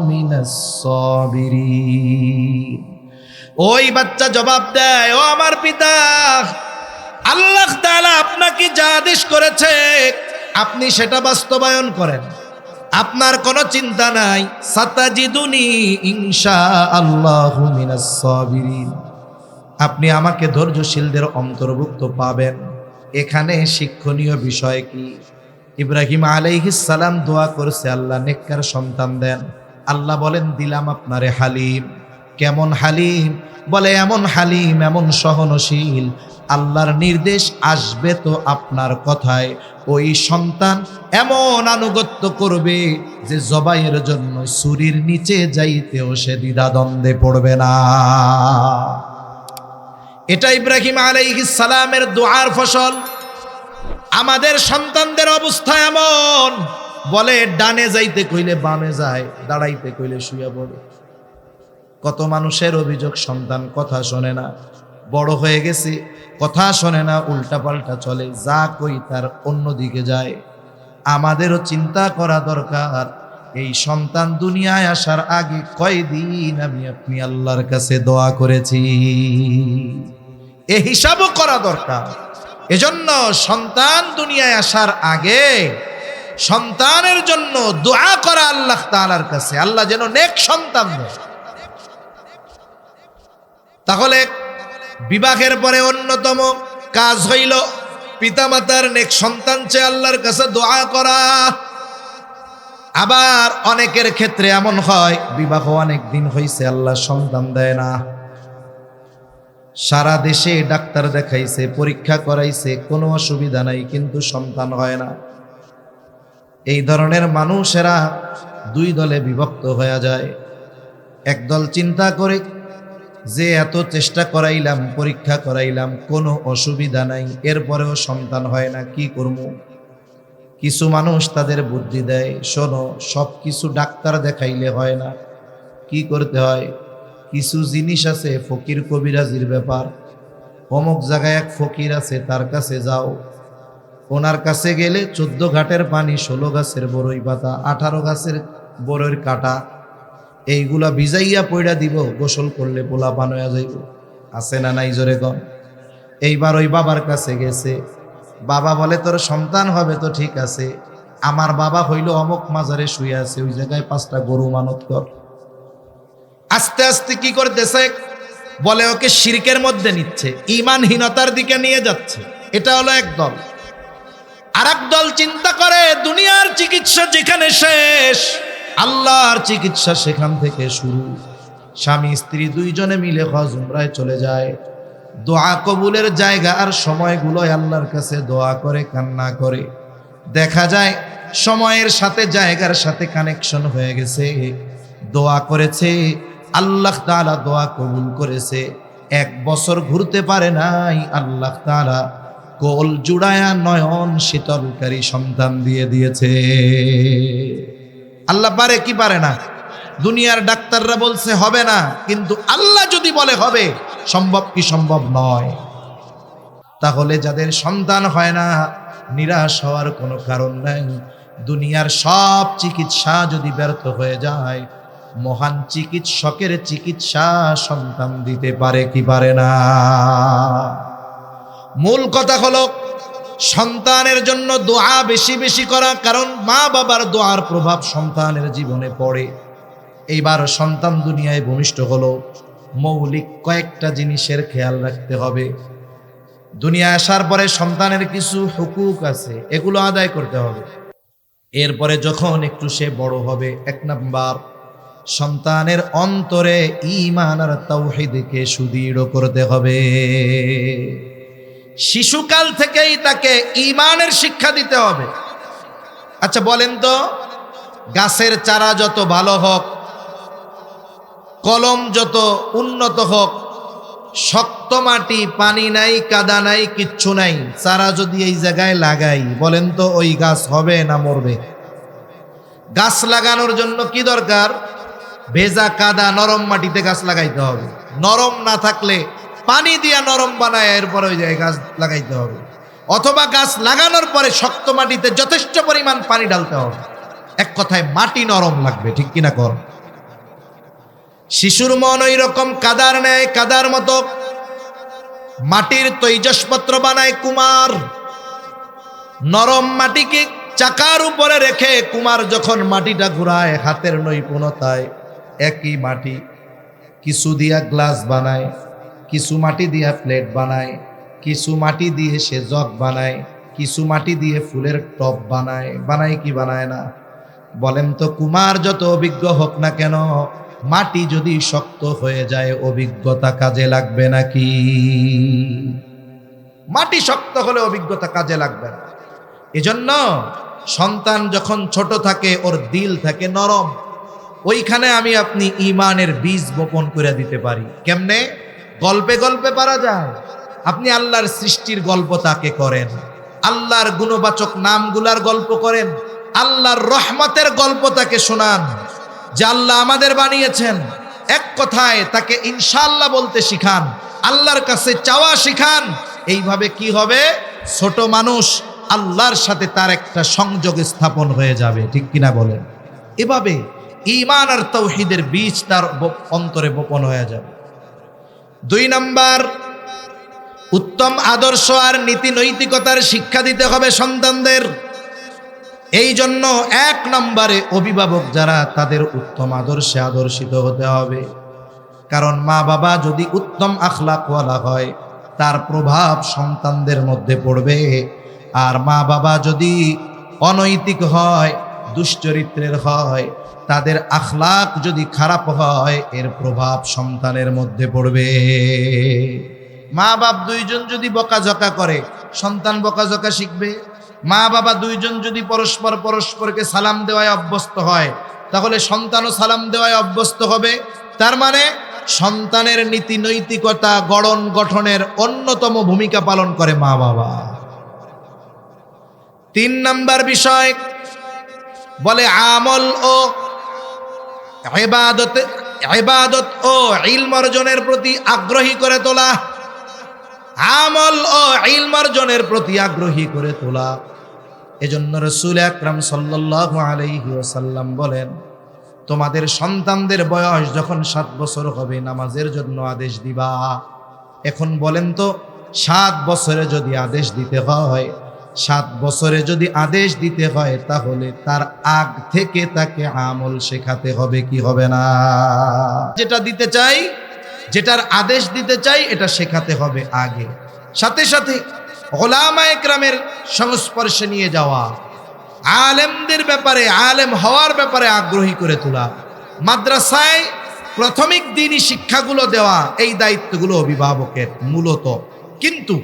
মিনাস সাবিরিন। ওই বাচ্চা জবাব দেয়, ও আমার পিতা, আল্লাহ তাআলা আপনাকে যা আদেশ করেছে আপনি সেটা বাস্তবায়ন করেন, আপনার কোনো চিন্তা নাই। সাতাজিদুনি ইনশাআল্লাহু মিনাস সাবিরিন, আপনি আমাকে ধৈর্যশীলদের অন্তর্ভুক্ত পাবেন। এখানে শিক্ষণীয় বিষয় কি? ইব্রাহিম আলাইহিস সালাম দোয়া করছে, আল্লাহ নেককার সন্তান দেন। আল্লাহ বলেন, দিলাম আপনারে হালিম। কেমন হালিম? বলে এমন হালিম, এমন সহনশীল, আল্লাহর নির্দেশ আসবে তো আপনার কথায় ওই সন্তান এমন আনুগত্য করবে যে জবাইয়ের জন্য ছুরির নিচে যাইতেও সে দ্বিধাদ্বন্দ্বে পড়বে না। এটা ইব্রাহিম আলাইহিস সালামের দোয়ার ফসল। আমাদের সন্তানদের অবস্থা এমন, বলে ডানে যাইতে কইলে বামে যায়, দাঁড়াইতে কইলে শুয়ে পড়ে। কত মানুষের অভিযোগ, সন্তান কথা শোনে না, বড় হয়ে গেছে, কথা শোনে না, উল্টা পাল্টা চলে, যা কই তার অন্যদিকে যায়। আমাদেরও চিন্তা করা দরকার, এই সন্তান দুনিয়ায় আসার আগে কয়দিন আমি আপনি আল্লাহর কাছে দোয়া করেছি, এ হিসাবও করা দরকার। এজন্য সন্তান দুনিয়ায় আসার আগে সন্তানের জন্য দোয়া করা আল্লাহ তাআলার কাছে, আল্লাহ যেন নেক সন্তান দেয়। তাহলে বিবাহের পরে অন্যতম কাজ হইল পিতামাতার নেক সন্তান চেয়ে আল্লাহর কাছে দোয়া করা। আবার অনেকের ক্ষেত্রে এমন হয়, বিবাহ অনেক দিন হইছে, আল্লাহ সন্তান দেয় না। সারা দেশে ডাক্তার দেখাইছে, পরীক্ষা করাইছে, কোনো অসুবিধা নাই, কিন্তু সন্তান হয় না। এই ধরনের মানুষেরা দুই দলে বিভক্ত হয়ে যায়। একদল চিন্তা করে যে এত চেষ্টা করাইলাম, পরীক্ষা করাইলাম, কোনো অসুবিধা নাই, এরপরেও সন্তান হয় না, কি করব? কিছু মানুষ তাদের বুদ্ধি দেয়, শোনো, সব কিছু ডাক্তার দেখাইলে হয় না, কি করতে হয়? কিছু জিনিস আছে ফকির কবিরাজির ব্যাপার। অমুক জায়গায় এক ফকির আছে, তার কাছে যাও। ওনার কাছে গেলে 14 ঘাটের পানি, 16 গাছের বড়ই পাতা, 18 গাছের বড়ইর কাটা, এইগুলা ভিজাইয়া পয়ড়া দিব, গোসল করলে পোলা পান হয়ে যাইব। আছে না নাই? জোরে কন। এইবার ওই বাবার কাছে গেছে, বাবা বলে তোর সন্তান হবে তো ঠিক আছে, আমার বাবা হইল অমুক মাজারে শুয়ে আছে, ওই জায়গায় 5টা গরু মানত কর। আস্তে আস্তে কি করতেছে? বলে ওকে শিরকের মধ্যে নিচ্ছে, ঈমানহীনতার দিকে নিয়ে যাচ্ছে। এটা হলো এক দল। আর এক দল চিন্তা করে দুনিয়ার চিকিৎসা যেখানে শেষ, আল্লাহর চিকিৎসা সেখান থেকে শুরু। স্বামী স্ত্রী দুইজনে মিলে হজ উমরায় চলে যায়, দোয়া কবুলের জায়গা আর সময়গুলোয় আল্লাহর কাছে দোয়া করে, কান্না করে। দেখা যায় সময়ের সাথে জায়গার সাথে কানেকশন হয়ে গেছে, দোয়া করেছে, আল্লাহ তাআলা দোয়া কবুল করেছে। 1 বছর ঘুরতে পারে নাই, আল্লাহ তাআলা কোল জুড়ায়া নয়ন শীতলকারী সন্তান দিয়ে দিয়েছে। আল্লাহ পারে কি পারে না? দুনিয়ার ডাক্তাররা বলছে হবে না, কিন্তু আল্লাহ যদি বলে হবে, সম্ভব কি সম্ভব নয়? তাহলে যাদের সন্তান হয় না, নিরাশ হওয়ার কোনো কারণ নাই। দুনিয়ার সব চিকিৎসা যদি ব্যর্থ হয়ে যায়, মহান চিকিৎসকের চিকিৎসা সন্তান দিতে পারে কি পারে না? মূল কথা হলো সন্তানের জন্য দোয়া বেশি বেশি করা, কারণ মা বাবার দোয়ার প্রভাব সন্তানের জীবনে পড়ে। এইবার সন্তান দুনিয়ায় ভূমিষ্ঠ হলো, মৌলিক কয়েকটা জিনিসের খেয়াল রাখতে হবে। দুনিয়ায় আসার পরে সন্তানের কিছু হুকুক আছে, এগুলো আদায় করতে হবে। এরপরে যখন একটু সে বড় হবে, 1 নাম্বার, সন্তানের অন্তরে ঈমান আর তাওহীদকে সুদৃঢ় করতে হবে। শিশুকাল থেকেই তাকে ঈমানের শিক্ষা দিতে হবে। আচ্ছা বলেন তো, গাছের চারা যত ভালো হোক, কলম যত উন্নত হোক, শক্ত মাটি, পানি নাই, কাদা নাই, কিচ্ছু নাই, চারা যদি এই জায়গায় লাগাই, বলেন তো ওই গাছ হবে না মরবে? গাছ লাগানোর জন্য কি দরকার? ভেজা কাদা নরম মাটিতে গাছ লাগাইতে হবে। নরম না থাকলে পানি দিয়া নরম বানায় এরপরে ওই জায়গায় গাছ লাগাইতে হবে, অথবা গাছ লাগানোর পরে শক্ত মাটিতে যথেষ্ট পরিমাণ পানি ঢালতে হবে। এক কথায় মাটি নরম লাগবে, ঠিক কিনা কর? শিশুর মন ওই রকম কাদার নেয়, কাদার মতো মাটির তৈজসপত্র বানায় কুমার। নরম মাটিকে চাকার উপরে রেখে কুমার যখন মাটিটা ঘুরায় হাতের নৈপুণ্যতায়, একই মাটি কিছু দিয়া গ্লাস বানায়, কিছু মাটি দিয়া প্লেট বানায়, কিছু মাটি দিয়ে সে জগ বানায়, কিছু মাটি দিয়ে ফুলের টব বানায়। বানায় কি বানায় না? বলেন তো, কুমার যত অভিজ্ঞ হোক না কেন, মাটি যদি শক্ত হয়ে যায় অভিজ্ঞতা কাজে লাগবে নাকি? মাটি শক্ত হলে অভিজ্ঞতা কাজে লাগবে না। এজন্য সন্তান যখন ছোট থাকে ওর দিল থাকে নরম, ওইখানে আমি আপনি ঈমানের বীজ বপন করে দিতে পারি। কেমনে? গল্পে গল্পে পারা যায়। আপনি আল্লাহর সৃষ্টির গল্প তাকে করেন, আল্লাহর গুণবাচক নামগুলার গল্প করেন, আল্লাহর রহমতের গল্প তাকে শোনান যে আল্লাহ আমাদের বানিয়েছেন। এক কথায় তাকে ইনশাআল্লাহ বলতে শিখান, আল্লাহর কাছে চাওয়া শিখান। এইভাবে কি হবে? ছোট মানুষ আল্লাহর সাথে তার একটা সংযোগ স্থাপন হয়ে যাবে, ঠিক কিনা বলেন? এভাবে ঈমান আর তাওহীদের বীজ তার অন্তরে বপন হয়ে যাবে। 2 নাম্বার, উত্তম আদর্শ আর নীতি নৈতিকতার শিক্ষা দিতে হবে সন্তানদের। এই জন্য 1 নম্বরে অভিভাবক যারা, তাদের উত্তম আদর্শে আদর্শিত হতে হবে। কারণ মা বাবা যদি উত্তম আখলাকওয়ালা হয়, তার প্রভাব সন্তানদের মধ্যে পড়বে। আর মা বাবা যদি অনৈতিক হয়, দুশ্চরিত্রের হয়, তাদের আখলাক যদি খারাপ হয়, এর প্রভাব সন্তানের মধ্যে পড়বে। মা বাপ দুইজন যদি বকাঝকা করে, সন্তান বকাঝকা শিখবে। মা বাবা দুইজন যদি পরস্পরকে সালাম দেওয়ায় অভ্যস্ত হয়, তাহলে সন্তানও সালাম দেওয়ায় অভ্যস্ত হবে। তার মানে সন্তানের নীতি নৈতিকতা গঠনের অন্যতম ভূমিকা পালন করে মা বাবা। 3 নাম্বার বিষয় বলে আমল ও ইবাদত ও ইলম অর্জনের প্রতি আগ্রহী করে তোলা। আমল ও ইলম অর্জনের প্রতি আগ্রহী করে তোলা। এজন্য রাসূল আকরাম সাল্লাল্লাহু আলাইহি ওয়াসাল্লাম বলেন, তোমাদের সন্তানদের বয়স যখন 7 বছর হবে নামাজের জন্য আদেশ দিবা। এখন বলেন তো, 7 বছরে যদি আদেশ দিতে হয়, 7 বছরে যদি আদেশ দিতে হয়, তাহলে তার আগ থেকে তাকে আমল শেখাতে হবে কি হবে না? যেটা দিতে চাই, যেটার আদেশ দিতে চাই, এটা শেখাতে হবে আগে। সাথে সাথে উলামায়ে কেরামের সংস্পর্শে নিয়ে যাওয়া, আলেমদের ব্যাপারে, আলেম হওয়ার ব্যাপারে আগ্রহী করে তোলা, মাদ্রাসায় প্রাথমিক দ্বীনি শিক্ষাগুলো দেওয়া, এই দায়িত্বগুলো অভিভাবকের মূলত। কিন্তু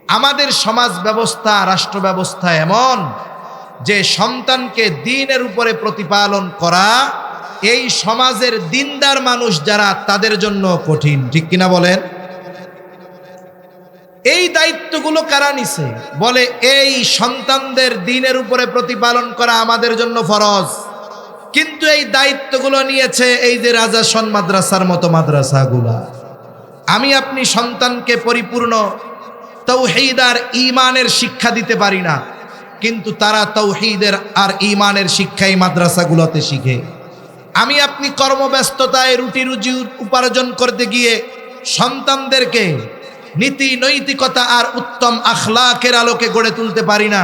আমাদের সমাজ ব্যবস্থা, রাষ্ট্র ব্যবস্থা এমন যে সন্তানকে দ্বীনের উপরে প্রতিপালন করা এই সমাজের দিনদার মানুষ যারা, তাদের জন্য কঠিন, ঠিক কিনা বলেন? এই দায়িত্বগুলো কারা নিছে? বলে এই সন্তানদের দ্বীনের উপরে প্রতিপালন করা আমাদের জন্য ফরজ। কিন্তু এই দায়িত্বগুলো নিয়েছে এই যে রাজাসন মাদ্রাসার মতো মাদ্রাসাগুলা। আমি আপনি সন্তানকে পরিপূর্ণ তাওহীদ আর ঈমানের শিক্ষা দিতে পারি না, কিন্তু তারা তাওহীদের আর ঈমানের শিক্ষাই মাদ্রাসাগুলোতে শিখে। আমি আপনি কর্মব্যস্ততায় রুটি রুজি উপার্জন করতে গিয়ে সন্তানদেরকে নীতি নৈতিকতা আর উত্তম আখলাকের আলোকে গড়ে তুলতে পারি না,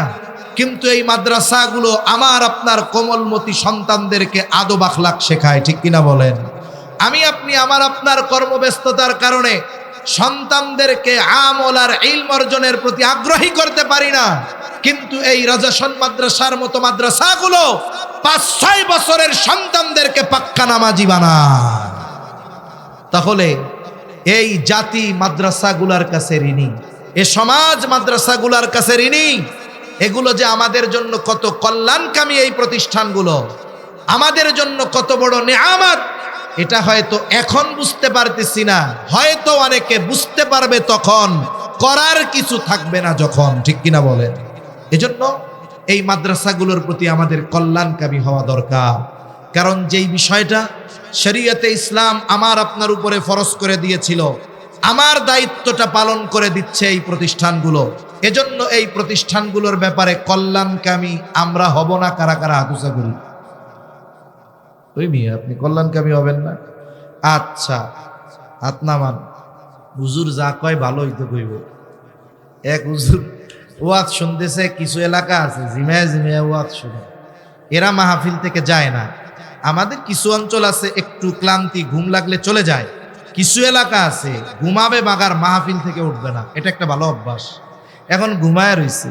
কিন্তু এই মাদ্রাসাগুলো আমার আপনার কোমলমতি সন্তানদেরকে আদব আখলাক শেখায়, ঠিক কিনা বলেন? আমি আপনি আমার আপনার কর্মব্যস্ততার কারণে সন্তানদেরকে আমল আর ইলম অর্জনের প্রতি আগ্রহী করতে পারি না, কিন্তু এই রাজাসন মাদ্রাসার মতো মাদ্রাসাগুলো 5-6 বছরের সন্তানদেরকে পাক্কা নামাজি বানায়। তাহলে এই জাতি মাদ্রাসাগুলার কাছে ঋণী, এ সমাজ মাদ্রাসাগুলার কাছে ঋণী। এগুলো যে আমাদের জন্য কত কল্যাণকামী, এই প্রতিষ্ঠানগুলো আমাদের জন্য কত বড় নেয়ামত, এটা হয়তো এখন বুঝতে পারতেছি না, হয়তো অনেকে বুঝতে পারবে তখন, করার কিছু থাকবে না যখন, ঠিক কিনা বলেন? এজন্য এই মাদ্রাসাগুলোর প্রতি আমাদের কল্যাণকামী হওয়া দরকার। কারণ যেই বিষয়টা শরীয়তে ইসলাম আমার আপনার উপরে ফরজ করে দিয়েছিল, আমার দায়িত্বটা পালন করে দিচ্ছে এই প্রতিষ্ঠানগুলো। এজন্য এই প্রতিষ্ঠানগুলোর ব্যাপারে কল্যাণকামী আমরা হব না। কারা কারা হাত উঁচা করি? ওই মিয়া, আপনি কল্যাণকামী হবেন না? আচ্ছা, হাত নামান। হুজুর যা কয় ভালোই তো কইব। এক হুজুর ওয়াজ শুনতেছে, কিছু এলাকা আছে জিমায় জিমায় ওয়াজ শুনে, এরা মাহফিল থেকে যায় না। আমাদের কিছু অঞ্চল আছে একটু ক্লান্তি, ঘুম লাগলে চলে যায়। কিছু এলাকা আছে ঘুমাবে মাগার মাহফিল থেকে উঠবে না। এটা একটা ভালো অভ্যাস। এখন ঘুমায় রইছে,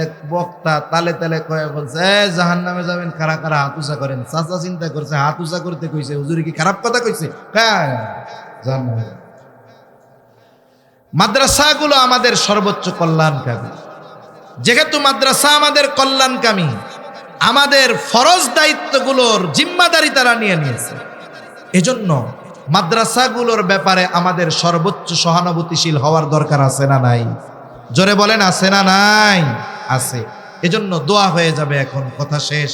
এক বক্তা তালে তালে কয়ে বলছে, জাহান্নামে যাবেন, কারা কারা হাত উঁচা করেন। চাচা চিন্তা করছে, হাত উঁচা করতে কইছে, হুজুরে কি খারাপ কথা কইছে? হ্যাঁ, জাহান্নামে। মাদ্রাসাগুলো আমাদের সর্বোচ্চ কল্যাণকামী। যেহেতু মাদ্রাসা আমাদের কল্যাণকামী, আমাদের ফরজ দায়িত্বগুলোর জিম্মাদারি তারা নিয়ে নিয়েছে। এজন্য মাদ্রাসাগুলোর ব্যাপারে আমাদের সর্বোচ্চ সহানুভূতিশীল হওয়ার দরকার আছে না নাই? জোরে বলেন, আছে না নাই? আছে। এজন্য দোয়া হয়ে যাবে। এখন কথা শেষ।